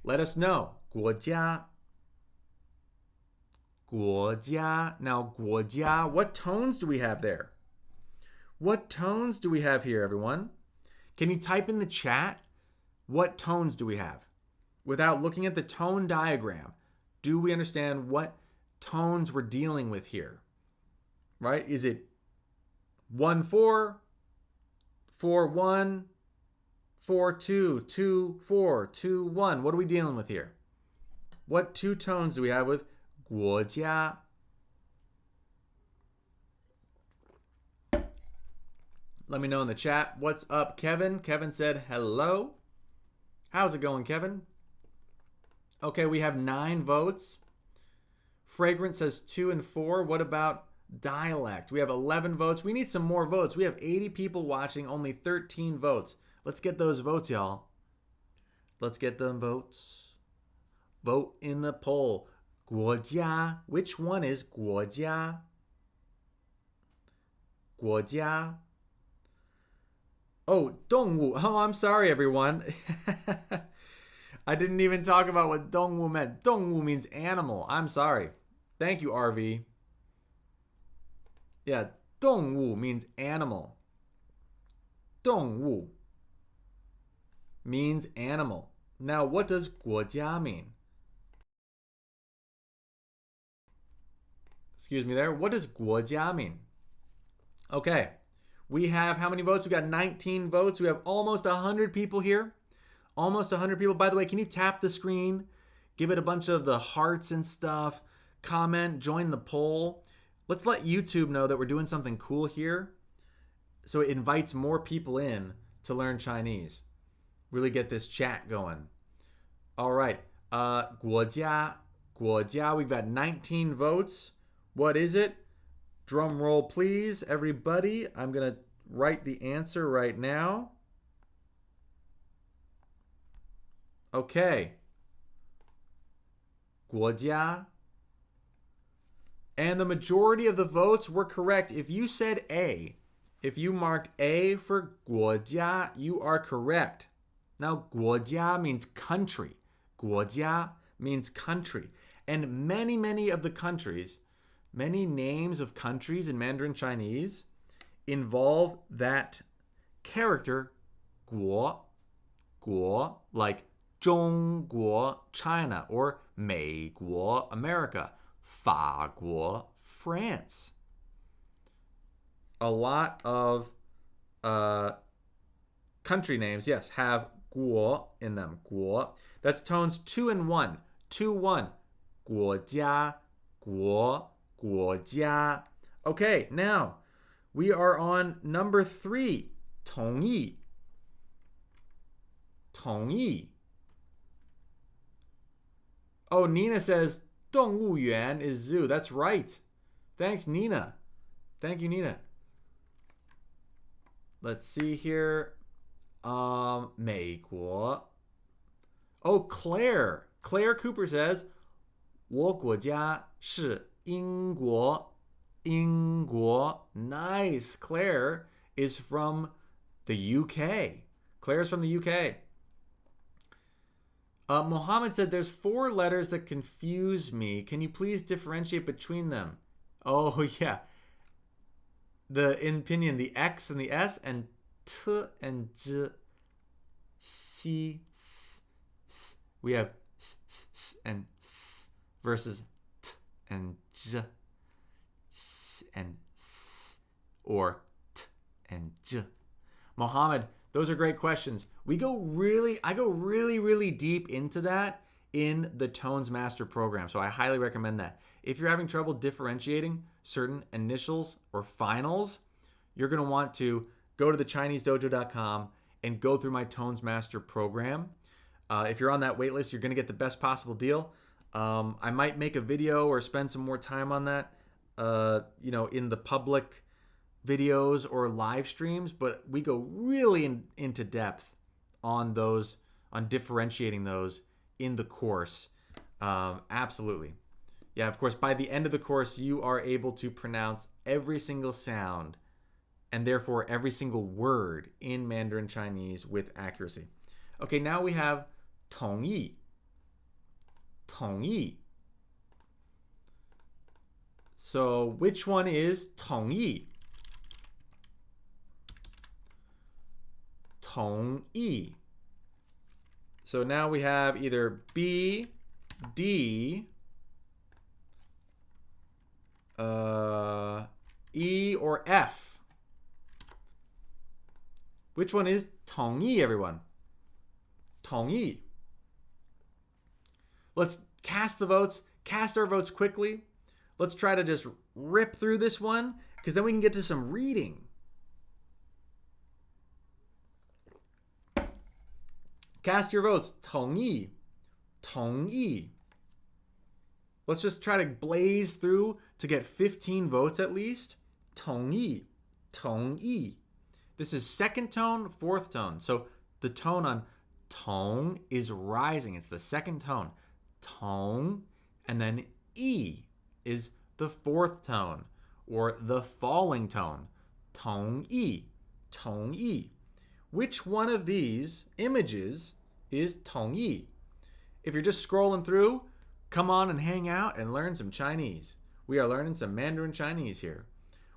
Let us know. 国家国家 Now, 国家, what tones do we have there? What tones do we have here, everyone? Can you type in the chat? What tones do we have? Without looking at the tone diagram, do we understand what tones we're dealing with here? Right? Is it 1-4, 4-1, 4-2, 2-4, 2-1? What are we dealing with here? What two tones do we have with 国家? Let me know in the chat. What's up, Kevin? Kevin said hello. How's it going, Kevin? Okay, we have 9 votes. Fragrant says 2 and 4. What about dialect? We have 11 votes. We need some more votes. We have 80 people watching, only 13 votes. Let's get those votes, y'all. Let's get them votes. Vote in the poll. 国家. Which one is 国家? 国家. Oh, 动物. Oh, I'm sorry, everyone. I didn't even talk about what 动物 meant. 动物 means animal. I'm sorry. Thank you, RV. Yeah, 动物 means animal. 动物 means animal. Now, what does 国家 mean? Excuse me there. What does 国家 mean? Okay. We have how many votes? We got 19 votes. We have almost 100 people here. Almost 100 people. By the way, can you tap the screen? Give it a bunch of the hearts and stuff. Comment, join the poll. Let's let YouTube know that we're doing something cool here, so it invites more people in to learn Chinese. Really get this chat going. All right. 国家, 国家. We've got 19 votes. What is it? Drum roll, please, everybody. I'm going to write the answer right now. Okay. 国家. And the majority of the votes were correct. If you said A, if you marked A for 国家, you are correct. Now, 国家 means country. 国家 means country. And many of the countries, many names of countries in Mandarin Chinese involve that character 国, 国, like 中国, China, or 美国, America, 法国, France. A lot of country names, yes, have guo in them. Guo. That's tones 2 and 1. 2, 1. Guo jia, guo, guo jia. Okay, now we are on number 3. Tong yi. Tong yi. Oh, Nina says 动物园 is zoo. That's right. Thanks, Nina. Thank you, Nina. Let's see here. 美国. Oh, Claire. Claire Cooper says 我国家是英国. 英国. Nice. Claire is from the UK. Claire's from the UK. Mohammed said there's 4 letters that confuse me. Can you please differentiate between them? Oh, yeah. In pinyin, the X and the S, and T and J. Si, S, S. We have S, S, S and S versus T and J. S and S. Or T and J. Mohammed, those are great questions. I go really deep into that in the Tones Master program. So I highly recommend that. If you're having trouble differentiating certain initials or finals, you're going to want to go to thechinesedojo.com and go through my Tones Master program. If you're on that waitlist, you're going to get the best possible deal. I might make a video or spend some more time on that, in the public videos or live streams, but we go really into depth on those, on differentiating those in the course. Absolutely. Yeah, of course, by the end of the course, you are able to pronounce every single sound and therefore every single word in Mandarin Chinese with accuracy. Okay, now we have 同意. 同意. So which one is 同意? 同意. So now we have either B, D, E, or F. Which one is 同意, everyone? 同意. Let's cast the votes. Cast our votes quickly. Let's try to just rip through this one, because then we can get to some reading. Cast your votes. 同意. 同意. Let's just try to blaze through to get 15 votes at least. 同意. 同意. This is second tone, fourth tone. So the tone on 同 is rising. It's the second tone. 同, and then E is the fourth tone, or the falling tone. 同意. 同意. Which one of these images is 同意? If you're just scrolling through, come on and hang out and learn some Chinese. We are learning some Mandarin Chinese here.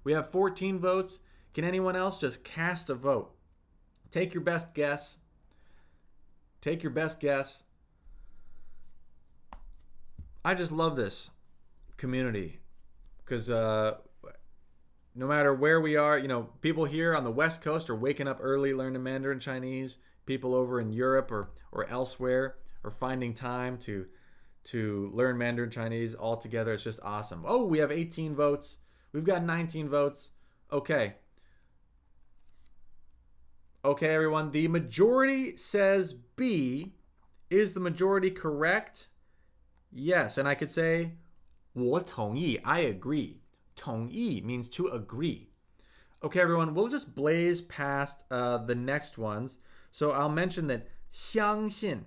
We have 14 votes. Can anyone else just cast a vote? Take your best guess. Take your best guess. I just love this community because no matter where we are, people here on the West Coast are waking up early learning Mandarin Chinese. People over in Europe or elsewhere are finding time to learn Mandarin Chinese all together. It's just awesome. Oh, we have 18 votes. We've got 19 votes. Okay. Okay, everyone. The majority says B. Is the majority correct? Yes, and I could say 我同意. I agree. 同意 means to agree. Okay, everyone. We'll just blaze past the next ones. So I'll mention that 相信.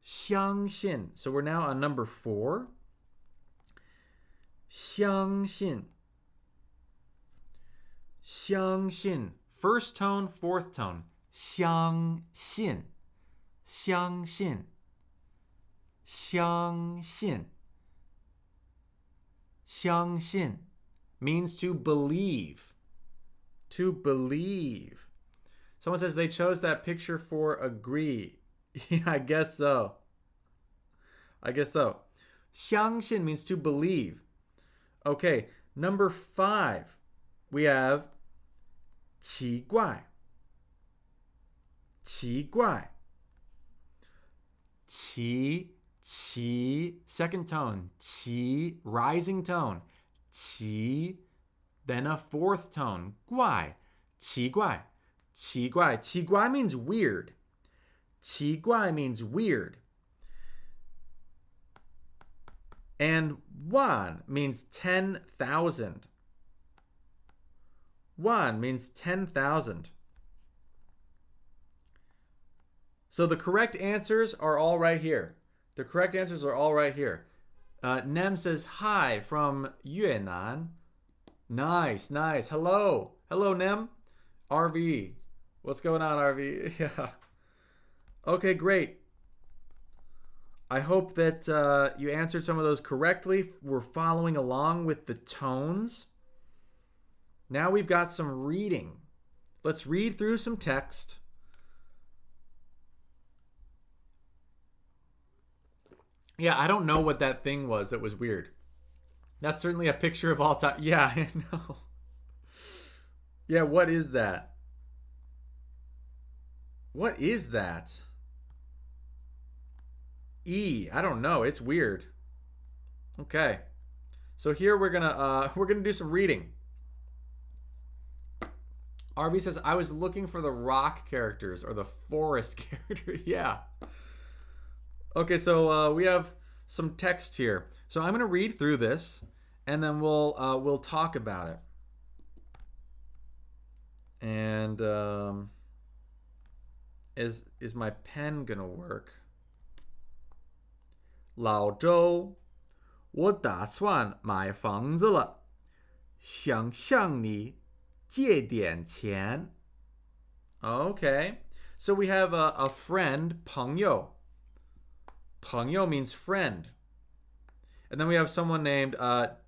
相信. So we're now on number 4. 相信. 相信. First tone, fourth tone. 相信. 相信. 相信. 相信 means to believe. To believe. Someone says they chose that picture for agree. Yeah, I guess so. I guess so. 相信 means to believe. Okay, number 5. We have 奇怪. 奇怪. qi, qi, second tone, qi, rising tone, qi, then a fourth tone, guai, qi guai, qi guai. Qi guai means weird. Qi guai means weird. And wan means 10,000. Wan means 10,000. So the correct answers are all right here. The correct answers are all right here. Nem says hi from Yunnan. Nice, nice. Hello. Hello, Nem. RV. What's going on, RV? Yeah. Okay, great. I hope that you answered some of those correctly. We're following along with the tones. Now we've got some reading. Let's read through some text. Yeah, I don't know what that thing was that was weird. That's certainly a picture of all time. Yeah, I know. Yeah, what is that? What is that? I don't know. It's weird. Okay. So here we're gonna do some reading. RV says, I was looking for the rock characters or the forest characters. Yeah. Okay, so we have some text here. So I'm gonna read through this, and then we'll talk about it. And is my pen gonna work? 老周，我打算买房子了，想向你借点钱. Okay, so we have a friend, 朋友. 朋友 means friend. And then we have someone named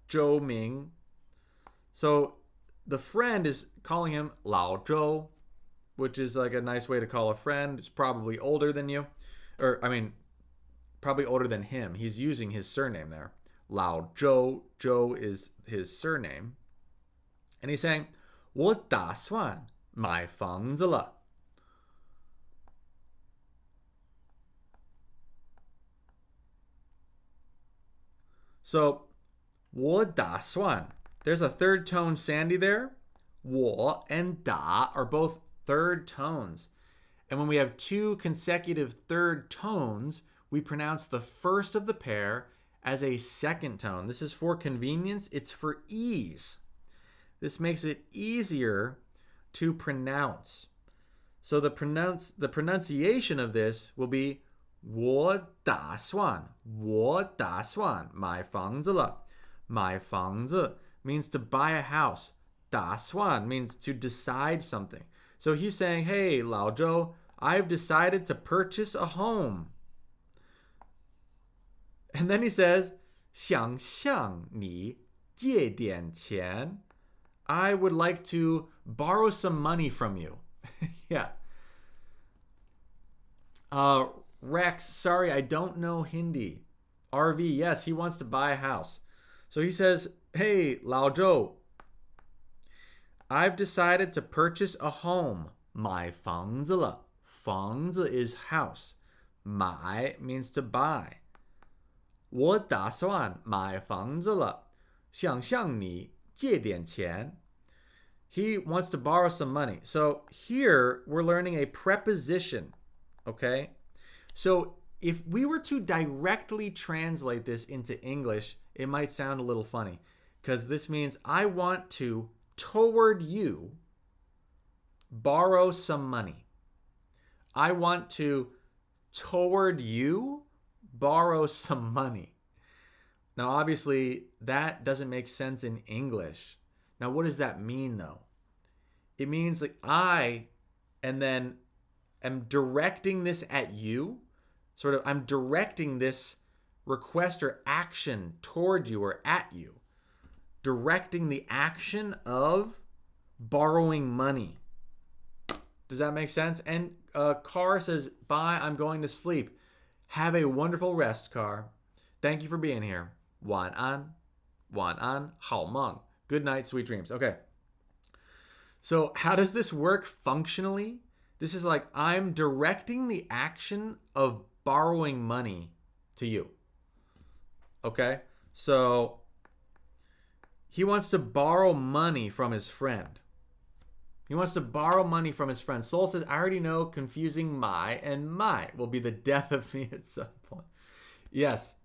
Zhou Ming. So the friend is calling him 老周, which is like a nice way to call a friend. It's probably older than you. Or, I mean, probably older than him. He's using his surname there. 老周. Zhou is his surname. And he's saying, 我打算买房子了. So, 我打算. There's a third tone Sandy there. 我 and 打 are both third tones. And when we have two consecutive third tones, we pronounce the first of the pair as a second tone. This is for convenience. It's for ease. This makes it easier to pronounce. So the pronunciation of this will be 我打算买房子了. 买房子 means to buy a house. 打算 means to decide something. So he's saying, hey, 老周, I've decided to purchase a home. And then he says, 想向你借点钱. I would like to borrow some money from you. Yeah. Rex, sorry, I don't know Hindi. RV, yes, he wants to buy a house. So he says, hey, 老周, I've decided to purchase a home. 买房子了. 房子 is house. 买 means to buy. 我打算买房子了. 想向你借点钱. He wants to borrow some money. So here we're learning a preposition. Okay? So if we were to directly translate this into English, it might sound a little funny. Because this means I want to, toward you, borrow some money. I want to, toward you, borrow some money. Now, obviously, that doesn't make sense in English. Now, what does that mean, though? It means like I, and then am directing this at you. Sort of, I'm directing this request or action toward you or at you. Directing the action of borrowing money. Does that make sense? And Car says, bye, I'm going to sleep. Have a wonderful rest, Car. Thank you for being here. 晚安. 晚安. 好梦. Good night, sweet dreams. Okay. So how does this work functionally? This is like I'm directing the action of borrowing money to you. Okay? So he wants to borrow money from his friend. He wants to borrow money from his friend. Seoul says, I already know confusing my and my will be the death of me at some point. Yes.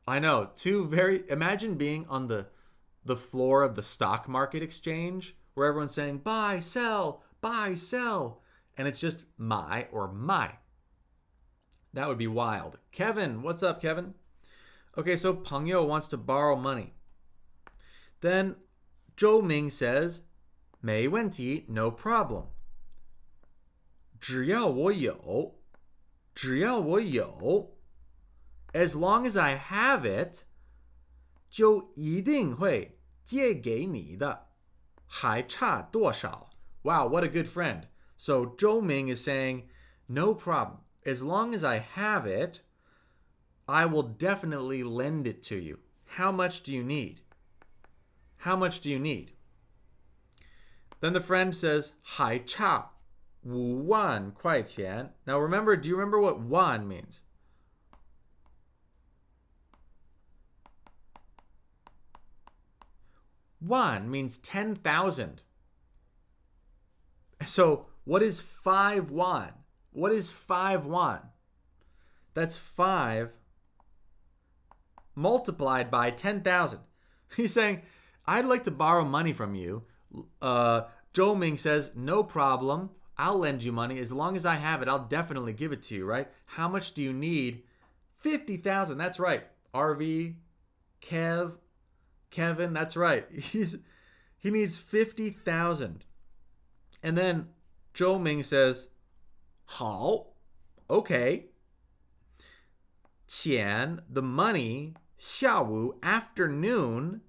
I know. Imagine being on the floor of the stock market exchange where everyone's saying, buy, sell, buy, sell. And it's just my or my. That would be wild. Kevin, what's up, Kevin? Okay, so Peng Yo wants to borrow money. Then Zhou Ming says, 没问题, no problem. 只要我有, as long as I have it, 就一定会借给你的，还差多少? Wow, what a good friend. So Zhou Ming is saying, no problem. As long as I have it, I will definitely lend it to you. How much do you need? How much do you need? Then the friend says, 还差5万块钱. Now remember, do you remember what 1 means? One means 10,000. So what is 5 won? What is 5 won? That's 5 multiplied by 10,000. He's saying, I'd like to borrow money from you. Zhou Ming says, no problem. I'll lend you money. As long as I have it, I'll definitely give it to you, right? How much do you need? 50,000. That's right. RV, Kevin, that's right. He needs 50,000. And then Zhou Ming says, 好, okay. 钱, the money, 下午, afternoon,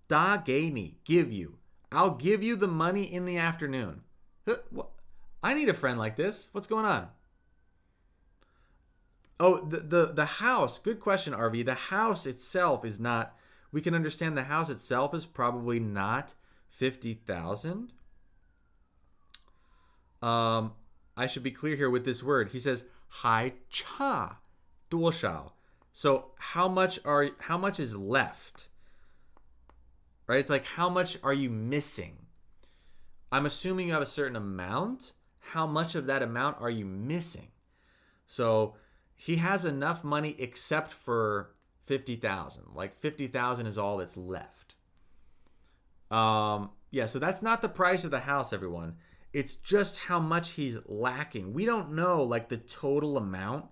打给你, give you. I'll give you the money in the afternoon. I need a friend like this. What's going on? Oh, the house. Good question, RV. The house itself is not, we can understand the house itself is probably not 50,000. I should be clear here with this word. He says, 还差多少. So how much is left? Right? It's like, how much are you missing? I'm assuming you have a certain amount. How much of that amount are you missing? So he has enough money except for 50,000. Like 50,000 is all that's left. Yeah, so that's not the price of the house, everyone. It's just how much he's lacking. We don't know like the total amount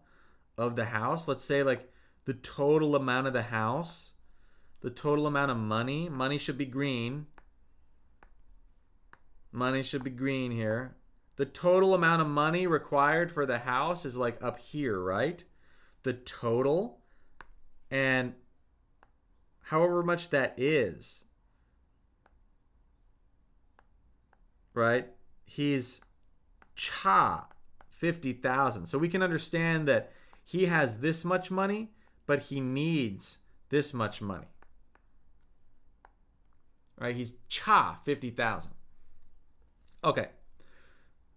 of the house. Let's say like the total amount of the house, the total amount of money. Money should be green. Money should be green here. The total amount of money required for the house is like up here, right? The total. And however much that is, right? He's cha 50,000. So we can understand that he has this much money, but he needs this much money. Right? He's cha 50,000. Okay.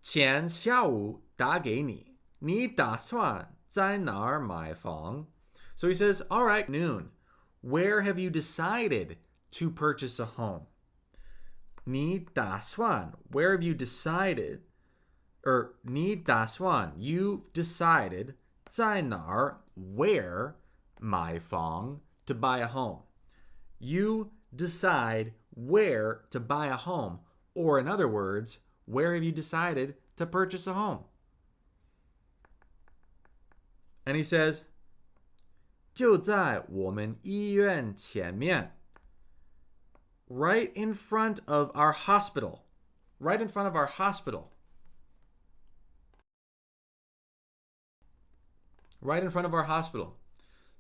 钱下午打给你，你打算在哪儿买房? So he says, all right, noon. Where have you decided to purchase a home? 你打算, where have you decided? Or 你打算, you've decided, 在哪儿, where, 买房, to buy a home. You decide where to buy a home. Or in other words, where have you decided to purchase a home? And he says, 就在我们医院前面. Right in front of our hospital. Right in front of our hospital. Right in front of our hospital.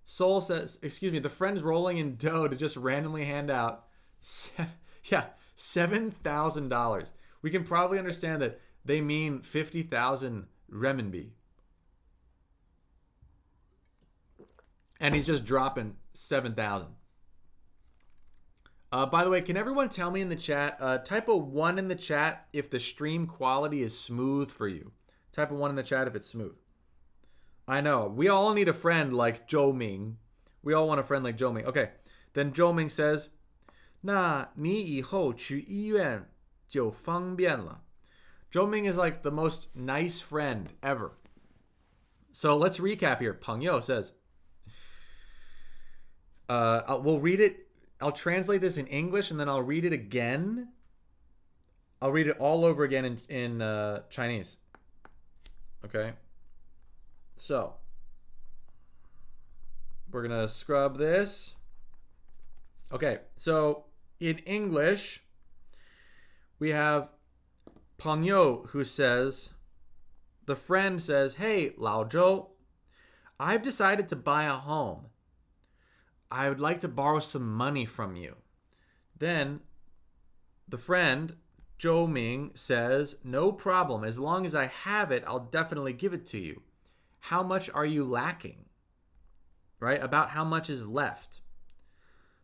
Seoul says, excuse me, the friend's rolling in dough to just randomly hand out $7,000. We can probably understand that they mean 50,000 renminbi. And he's just dropping 7,000. By the way, can everyone tell me in the chat, type a 1 in the chat if the stream quality is smooth for you. Type a 1 in the chat if it's smooth. I know. We all need a friend like Zhou Ming. We all want a friend like Zhou Ming. Okay. Then Zhou Ming says, 那你以后去医院就方便了. Zhou Ming is like the most nice friend ever. So let's recap here. 朋友 says, we'll read it. I'll translate this in English and then I'll read it again. I'll read it all over again in Chinese. Okay. So we're going to scrub this. Okay. So in English, we have 朋友 who says, the friend says, hey, 老周, I've decided to buy a home. I would like to borrow some money from you. Then the friend, Zhou Ming, says, no problem. As long as I have it, I'll definitely give it to you. How much are you lacking? Right? About how much is left?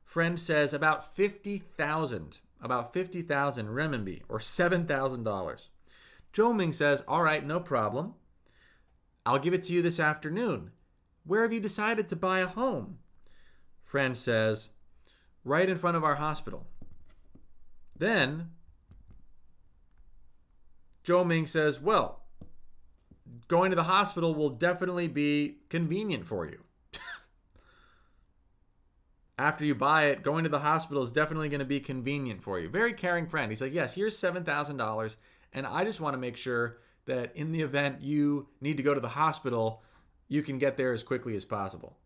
Friend says about 50,000. About 50,000 renminbi or $7,000. Zhou Ming says, all right, no problem. I'll give it to you this afternoon. Where have you decided to buy a home? Friend says, right in front of our hospital. Then Zhou Ming says, well, going to the hospital will definitely be convenient for you. After you buy it, going to the hospital is definitely going to be convenient for you. Very caring friend. He's like, yes, here's $7,000. And I just want to make sure that in the event you need to go to the hospital, you can get there as quickly as possible.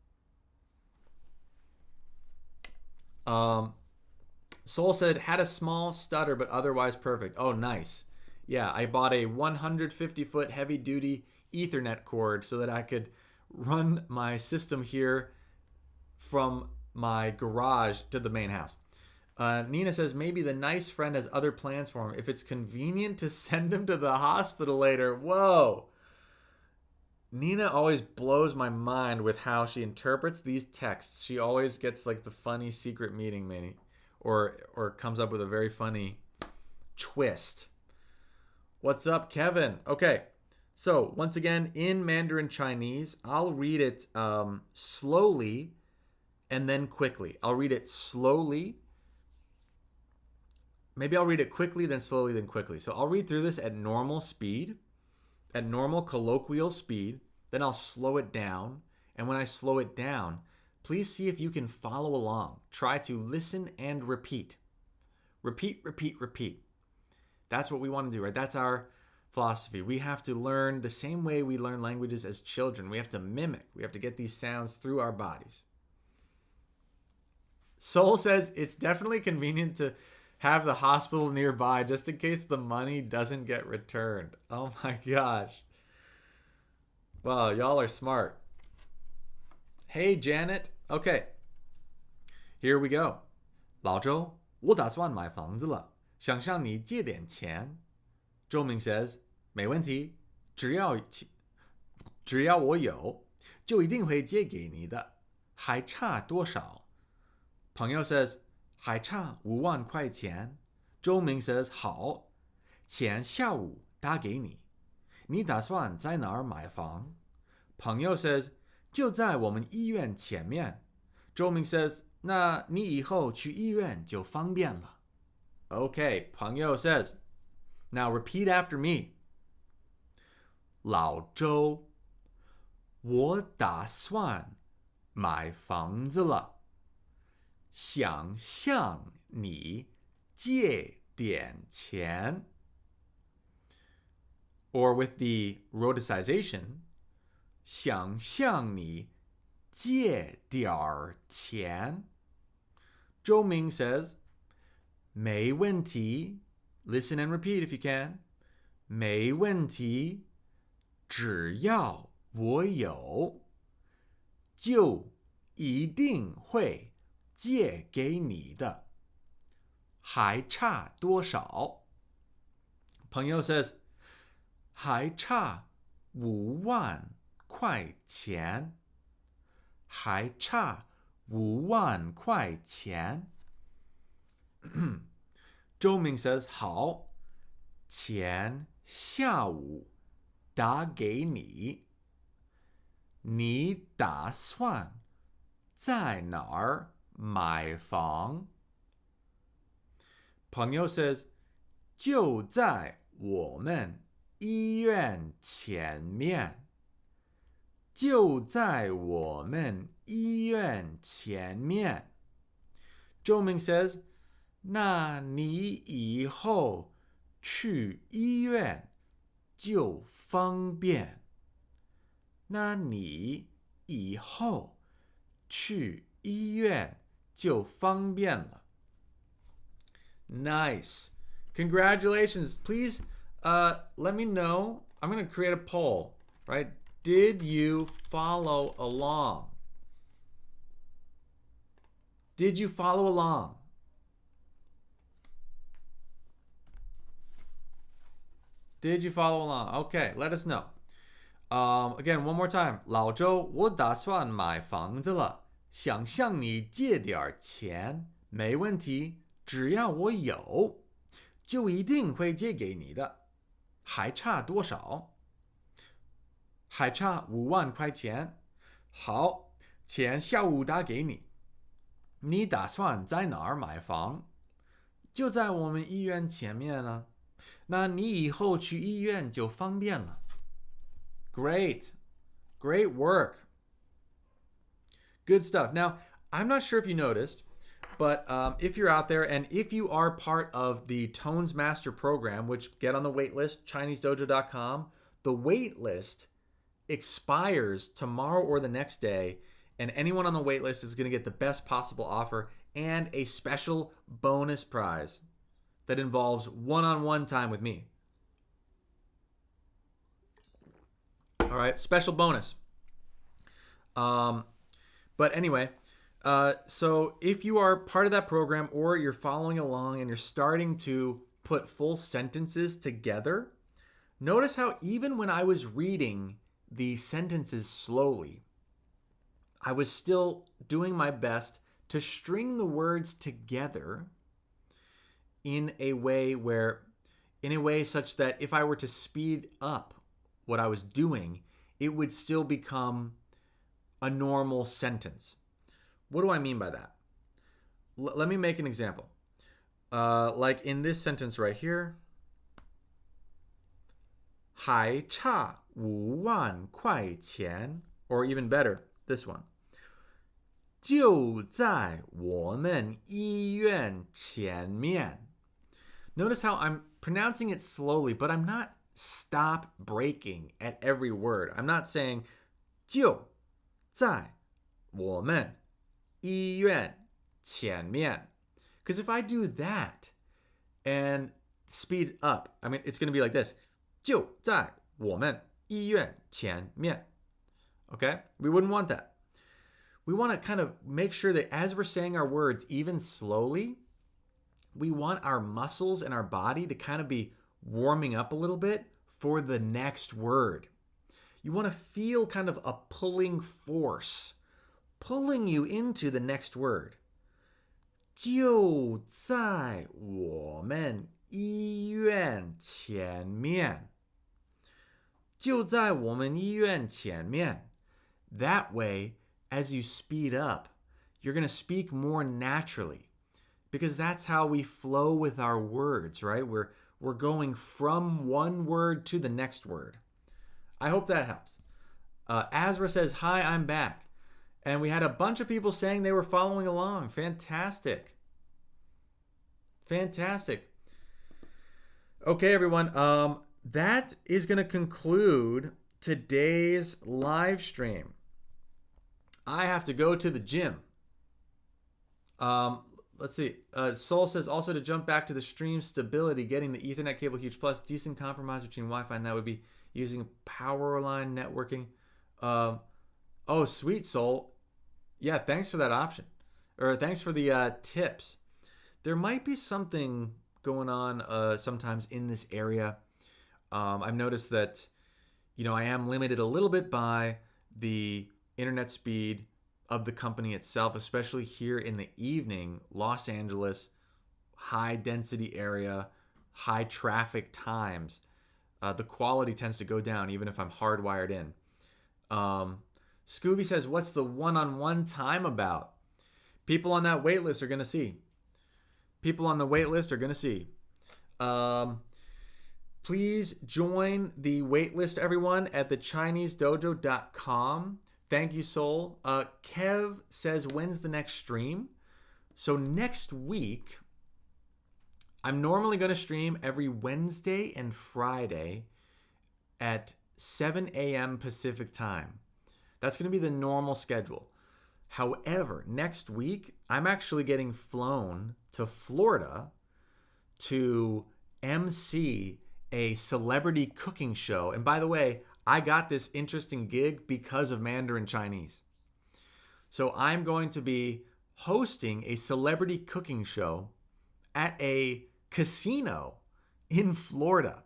Soul said, had a small stutter, but otherwise perfect. Oh, nice. Yeah, I bought a 150-foot heavy-duty Ethernet cord so that I could run my system here from my garage to the main house. Nina says, maybe the nice friend has other plans for him. If it's convenient to send him to the hospital later. Whoa. Nina always blows my mind with how she interprets these texts. She always gets like the funny secret meeting maybe. Or comes up with a very funny twist. What's up, Kevin? Okay. So, once again, in Mandarin Chinese, I'll read it slowly and then quickly. I'll read it slowly. Maybe I'll read it quickly, then slowly, then quickly. So I'll read through this at normal speed, at normal colloquial speed. Then I'll slow it down. And when I slow it down, please see if you can follow along. Try to listen and repeat. Repeat, repeat, repeat. That's what we want to do, right? That's our philosophy. We have to learn the same way we learn languages as children. We have to mimic. We have to get these sounds through our bodies. Soul says it's definitely convenient to have the hospital nearby just in case the money doesn't get returned. Oh my gosh. Wow, y'all are smart. Hey, Janet. Okay. Here we go. 老周，我打算买房子了，想向你借点钱。周明 says, 没问题，只要我有，就一定会借给你的，还差多少？朋友 says, 还差5万块钱。周明 says, 好，钱下午打给你。你打算在哪儿买房？朋友 says, 就在我们医院前面。周明 says, 那你以后去医院就方便了。Okay, 朋友 says, now repeat after me. 老周，我打算买房子了。想向你借点钱。Or with the rhoticization, 想向你借点儿钱。周明 says, 没问题。Listen and repeat if you can. 没问题，只要我有，就一定会借给你的，还差多少？朋友 says, 还差5万块钱，还差5万块钱。周明 says, 好，钱下午打给你。你打算在哪儿买房？朋友 says, 就在我们医院前面。就在我们医院前面。周明 says, 那你以后去医院就方便。那你以后去医院就方便了。Nice. Congratulations. Please let me know. I'm going to create a poll, right? Did you follow along? Did you follow along? Did you follow along? Okay, let us know. Again, one more time. 老周，我打算买房子了，想向你借点钱，没问题，只要我有，就一定会借给你的。还差多少？还差5万块钱。好，钱下午打给你。你打算在哪儿买房？就在我们医院前面呢。那你以后去医院就方便了。Great. Great work. Good stuff. Now, I'm not sure if you noticed, but if you're out there and if you are part of the Tones Master program, which get on the wait list, ChineseDojo.com, the wait list expires tomorrow or the next day, and anyone on the wait list is going to get the best possible offer and a special bonus prize that involves one-on-one time with me. All right, special bonus. But anyway, so if you are part of that program or you're following along and you're starting to put full sentences together, notice how even when I was reading the sentences slowly, I was still doing my best to string the words together in a way such that if I were to speed up what I was doing, it would still become a normal sentence. What do I mean by that? Let me make an example. Like in this sentence right here, 还差5万块钱, or even better, this one. 就在我们医院前面. Notice how I'm pronouncing it slowly, but I'm not stop breaking at every word. I'm not saying 就在我们医院前面. Because if I do that and speed up, I mean, it's going to be like this. 就在我们医院前面. Okay? We wouldn't want that. We want to kind of make sure that as we're saying our words, even slowly, we want our muscles and our body to kind of be warming up a little bit for the next word. You want to feel kind of a pulling force, pulling you into the next word. 就在我们医院前面. 就在我们医院前面. That way, as you speed up, you're going to speak more naturally because that's how we flow with our words, right? We're going from one word to the next word. I hope that helps. Azra says, hi, I'm back. And we had a bunch of people saying they were following along. Fantastic. Fantastic. Okay, everyone. That is going to conclude today's live stream. I have to go to the gym. Let's see. Soul says also to jump back to the stream stability, getting the Ethernet cable huge plus, decent compromise between Wi-Fi and that would be using power line networking. Oh, sweet Soul. Yeah, thanks for that option. Or thanks for the tips. There might be something going on sometimes in this area. I've noticed that, I am limited a little bit by the internet speed of the company itself, especially here in the evening. Los Angeles, high density area, high traffic times. The quality tends to go down even if I'm hardwired in. Scooby says, what's the one-on-one time about? People on that wait list are going to see. People on the wait list are going to see. Please join the wait list, everyone, at thechinesedojo.com. Thank you, Soul. Kev says, when's the next stream? So next week, I'm normally going to stream every Wednesday and Friday at 7 a.m. Pacific time. That's going to be the normal schedule. However, next week, I'm actually getting flown to Florida to MC a celebrity cooking show. And by the way, I got this interesting gig because of Mandarin Chinese. So I'm going to be hosting a celebrity cooking show at a casino in Florida.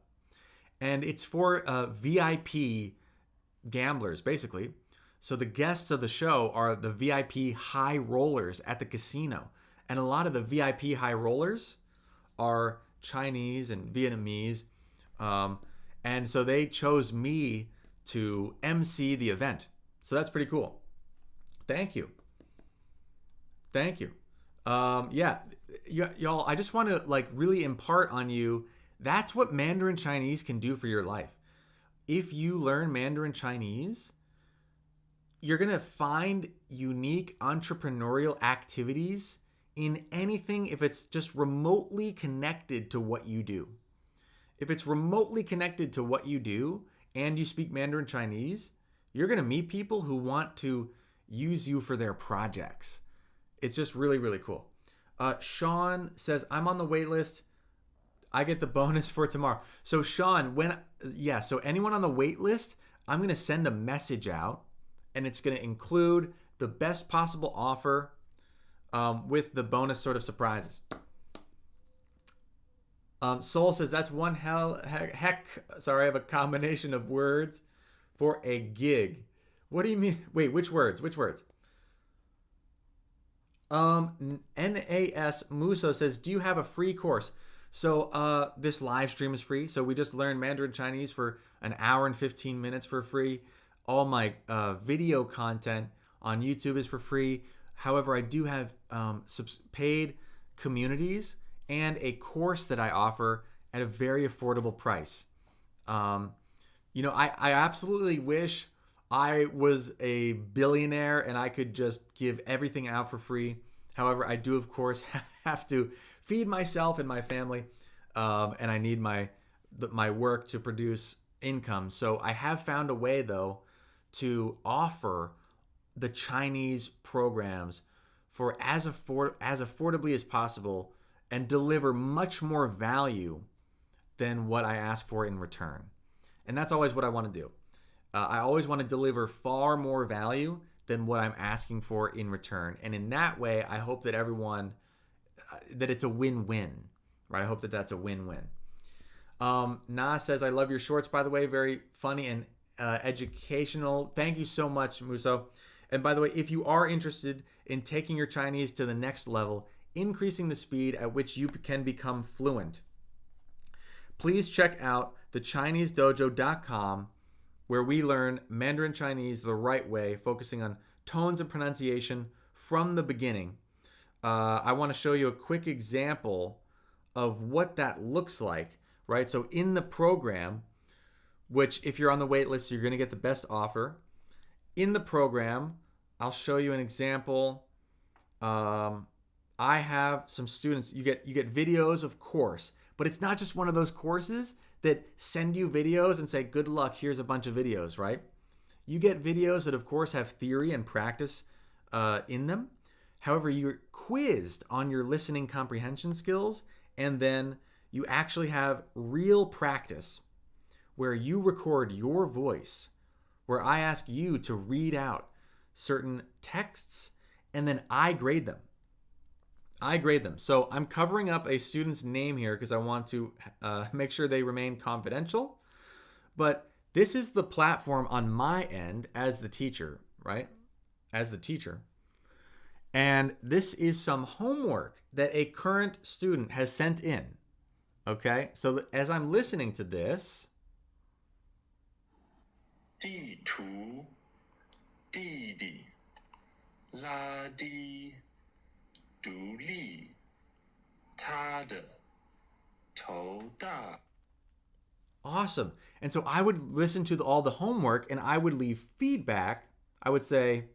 And it's for VIP gamblers, basically. So the guests of the show are the VIP high rollers at the casino. And a lot of the VIP high rollers are Chinese and Vietnamese. And so they chose me to MC the event. So that's pretty cool. Thank you. Thank you. Yeah, y'all, I just want to really impart on you, that's what Mandarin Chinese can do for your life. If you learn Mandarin Chinese, you're going to find unique entrepreneurial activities in anything if it's just remotely connected to what you do. If it's remotely connected to what you do and you speak Mandarin Chinese, you're going to meet people who want to use you for their projects. It's just really, really cool. Sean says, I'm on the wait list. I get the bonus for tomorrow. So Sean, so anyone on the wait list, I'm going to send a message out. And it's going to include the best possible offer with the bonus sort of surprises. Soul says, that's one heck. Sorry, I have a combination of words for a gig. What do you mean? Wait, which words? NAS Muso says, do you have a free course? So this live stream is free. So we just learned Mandarin Chinese for an hour and 15 minutes for free. All my video content on YouTube is for free. However, I do have paid communities and a course that I offer at a very affordable price. I absolutely wish I was a billionaire and I could just give everything out for free. However, I do, of course, have to feed myself and my family, and I need my work to produce income. So I have found a way, though, to offer the Chinese programs for as affordably as possible and deliver much more value than what I ask for in return. And that's always what I want to do. I always want to deliver far more value than what I'm asking for in return. And in that way, I hope that that it's a win-win, right? I hope that that's a win-win. Na says, I love your shorts, by the way, very funny and educational. Thank you so much, Muso. And by the way, if you are interested in taking your Chinese to the next level, increasing the speed at which you can become fluent, please check out thechinesedojo.com, where we learn Mandarin Chinese the right way, focusing on tones and pronunciation from the beginning. I want to show you a quick example of what that looks like, right? So in the program, which if you're on the wait list, you're going to get the best offer. In the program, I'll show you an example. I have some students, you get videos, of course, but it's not just one of those courses that send you videos and say, good luck, here's a bunch of videos, right? You get videos that, of course, have theory and practice in them. However, you're quizzed on your listening comprehension skills, and then you actually have real practice where you record your voice, where I ask you to read out certain texts, and then I grade them. So I'm covering up a student's name here because I want to make sure they remain confidential. But this is the platform on my end as the teacher, right? As the teacher. And this is some homework that a current student has sent in. Okay? So as I'm listening to this, 地图弟弟，拉低，独立，他的头大。Awesome. And so I would listen to all the homework and I would leave feedback. I would say,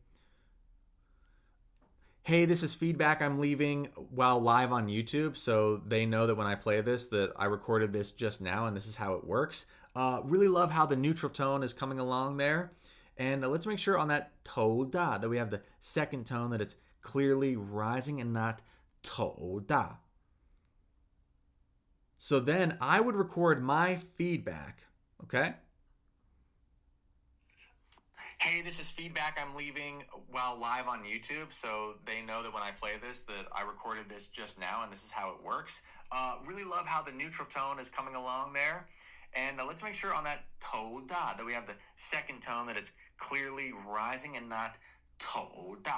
hey, this is feedback I'm leaving while live on YouTube. So they know that when I play this, that I recorded this just now and this is how it works. Really love how the neutral tone is coming along there. And let's make sure on that to da that we have the second tone, that it's clearly rising and not to da. So then I would record my feedback, okay? Hey, this is feedback I'm leaving while live on YouTube, so they know that when I play this, that I recorded this just now and this is how it works. Really love how the neutral tone is coming along there. And let's make sure on that to da that we have the second tone, that it's clearly rising and not to da.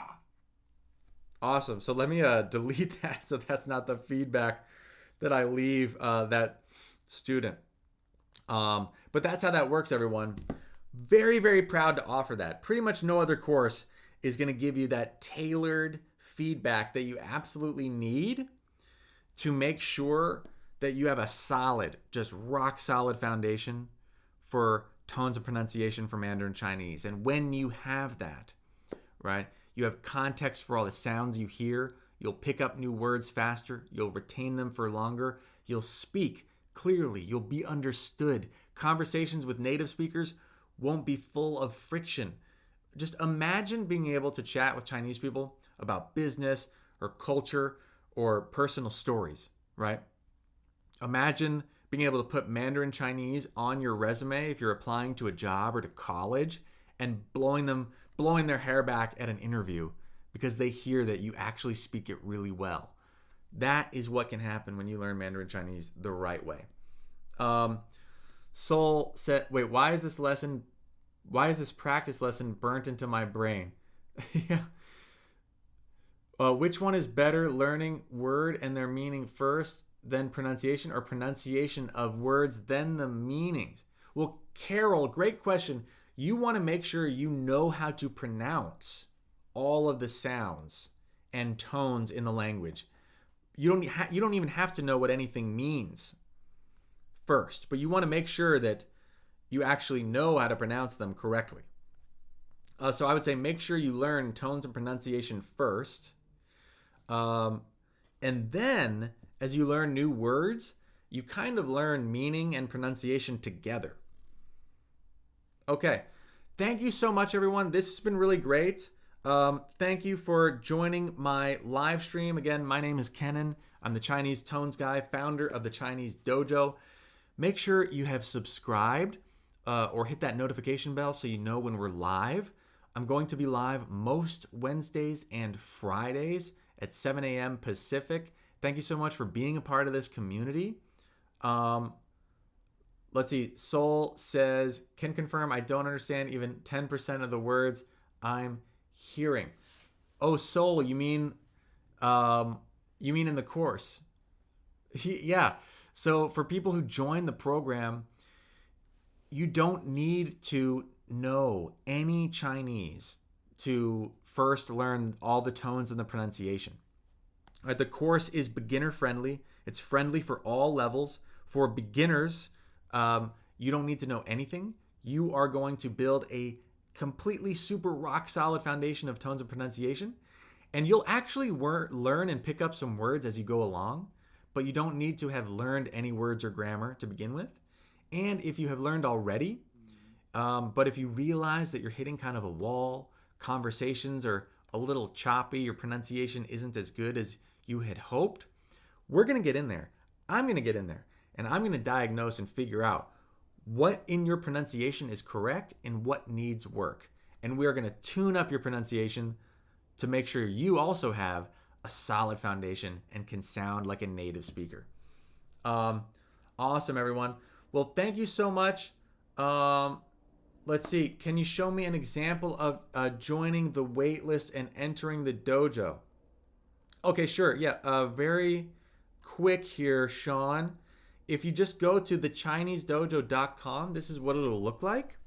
Awesome. So let me delete that so that's not the feedback that I leave that student. But that's how that works, everyone. Very, very proud to offer that. Pretty much no other course is going to give you that tailored feedback that you absolutely need to make sure that you have a solid, just rock solid foundation for tones and pronunciation for Mandarin Chinese. And when you have that, right, you have context for all the sounds you hear. You'll pick up new words faster. You'll retain them for longer. You'll speak clearly. You'll be understood. Conversations with native speakers won't be full of friction. Just imagine being able to chat with Chinese people about business or culture or personal stories, right? Imagine being able to put Mandarin Chinese on your resume if you're applying to a job or to college, and blowing their hair back at an interview because they hear that you actually speak it really well. That is what can happen when you learn Mandarin Chinese the right way. Soul said, wait, why is this practice lesson burnt into my brain? Yeah. Which one is better, learning word and their meaning first, then pronunciation, or pronunciation of words, then the meanings? Well, Carol, great question. You want to make sure you know how to pronounce all of the sounds and tones in the language. You don't even have to know what anything means first, but you want to make sure that you actually know how to pronounce them correctly. So I would say make sure you learn tones and pronunciation first. And then as you learn new words, you kind of learn meaning and pronunciation together. Okay. Thank you so much, everyone. This has been really great. Thank you for joining my live stream. Again, my name is Kenan. I'm the Chinese Tones Guy, founder of the Chinese Dojo. Make sure you have subscribed or hit that notification bell so you know when we're live. I'm going to be live most Wednesdays and Fridays at 7 a.m. Pacific. Thank you so much for being a part of this community. Let's see. Soul says, can confirm I don't understand even 10% of the words I'm hearing. Oh, Soul, you mean in the course? Yeah. So for people who join the program, you don't need to know any Chinese to first learn all the tones and the pronunciation. All right, the course is beginner friendly. It's friendly for all levels. For beginners, you don't need to know anything. You are going to build a completely super rock solid foundation of tones and pronunciation. And you'll actually learn and pick up some words as you go along, but you don't need to have learned any words or grammar to begin with. And if you have learned already, but if you realize that you're hitting kind of a wall, conversations are a little choppy, your pronunciation isn't as good as you had hoped, we're going to get in there. I'm going to get in there, and I'm going to diagnose and figure out what in your pronunciation is correct and what needs work. And we are going to tune up your pronunciation to make sure you also have a solid foundation and can sound like a native speaker. Awesome, everyone. Well, thank you so much. Let's see. Can you show me an example of joining the waitlist and entering the dojo? Okay, sure. Yeah, very quick here, Sean. If you just go to thechinesedojo.com, this is what it'll look like.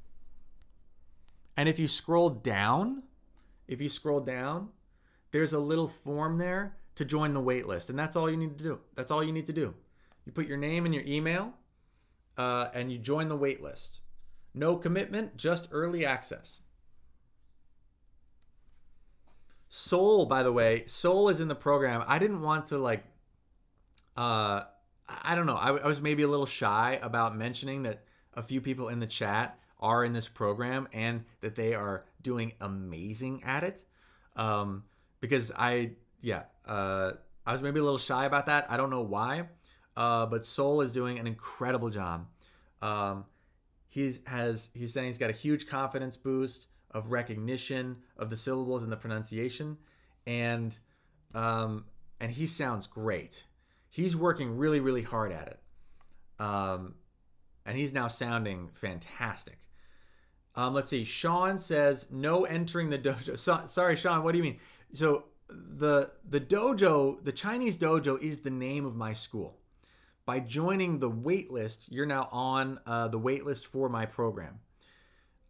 And if you scroll down, there's a little form there to join the wait list. And that's all you need to do. That's all you need to do. You put your name and your email, and you join the wait list. No commitment, just early access. Soul, by the way, Soul is in the program. I didn't want to I don't know. I was maybe a little shy about mentioning that a few people in the chat are in this program and that they are doing amazing at it. Because I was maybe a little shy about that. I don't know why. But Soul is doing an incredible job. He's saying he's got a huge confidence boost of recognition of the syllables and the pronunciation, and he sounds great. He's working really, really hard at it, and he's now sounding fantastic. Let's see. Sean says no entering the dojo. Sorry, Sean. What do you mean? So the dojo, the Chinese dojo, is the name of my school. By joining the wait list, you're now on the wait list for my program.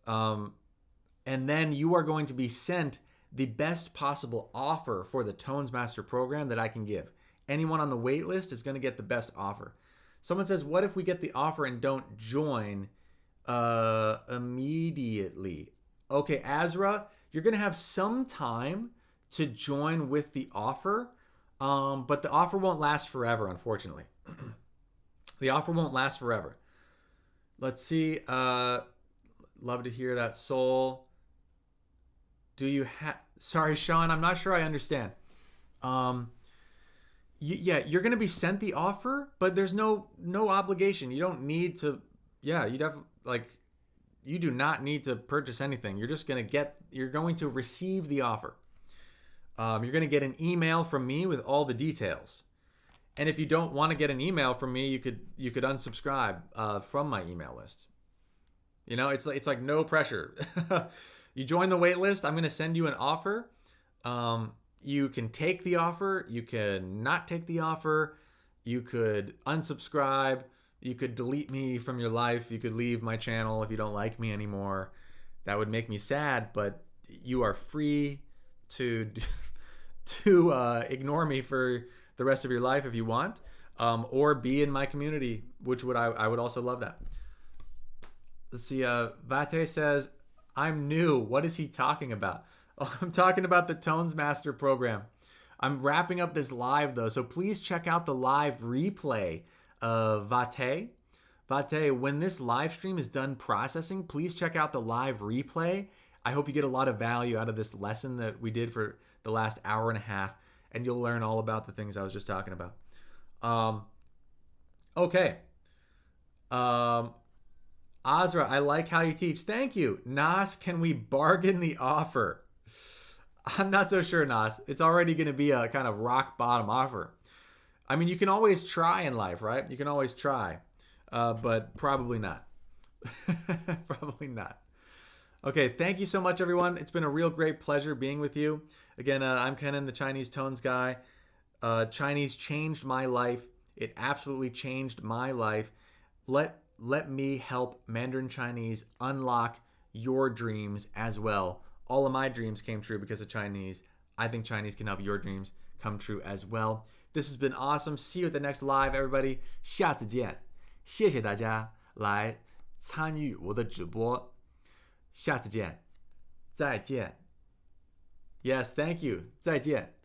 And then you are going to be sent the best possible offer for the Tones Master program that I can give. Anyone on the wait list is going to get the best offer. Someone says, what if we get the offer and don't join immediately? Okay, Azra, you're going to have some time to join with the offer, but the offer won't last forever, unfortunately. The offer won't last forever. Let's see. Love to hear that, Soul. Do you have... Sorry, Sean, I'm not sure I understand. Yeah, you're going to be sent the offer, but there's no obligation. You don't need to... Yeah, you do not need to purchase anything. You're just going to receive the offer. You're going to get an email from me with all the details. And if you don't want to get an email from me, you could unsubscribe from my email list. You know, it's like no pressure. You join the wait list. I'm going to send you an offer. You can take the offer. You can not take the offer. You could unsubscribe. You could delete me from your life. You could leave my channel if you don't like me anymore. That would make me sad, but you are free to ignore me for the rest of your life if you want, or be in my community, which I would also love that. Let's see. Vate says, I'm new. What is he talking about? Oh, I'm talking about the Tones Master program. I'm wrapping up this live though, so please check out the live replay of Vate. Vate, when this live stream is done processing, please check out the live replay. I hope you get a lot of value out of this lesson that we did for the last hour and a half, and you'll learn all about the things I was just talking about. Okay. Azra, I like how you teach. Thank you. Nas, can we bargain the offer? I'm not so sure, Nas. It's already going to be a kind of rock bottom offer. I mean, you can always try in life, right? You can always try, but probably not. Probably not. Okay, thank you so much, everyone. It's been a real great pleasure being with you. Again, I'm Kenan, the Chinese Tones guy. Chinese changed my life. It absolutely changed my life. Let me help Mandarin Chinese unlock your dreams as well. All of my dreams came true because of Chinese. I think Chinese can help your dreams come true as well. This has been awesome. See you at the next live, everybody. 下次见。谢谢大家来参与我的直播。下次见。再见。Yes, thank you. 再见。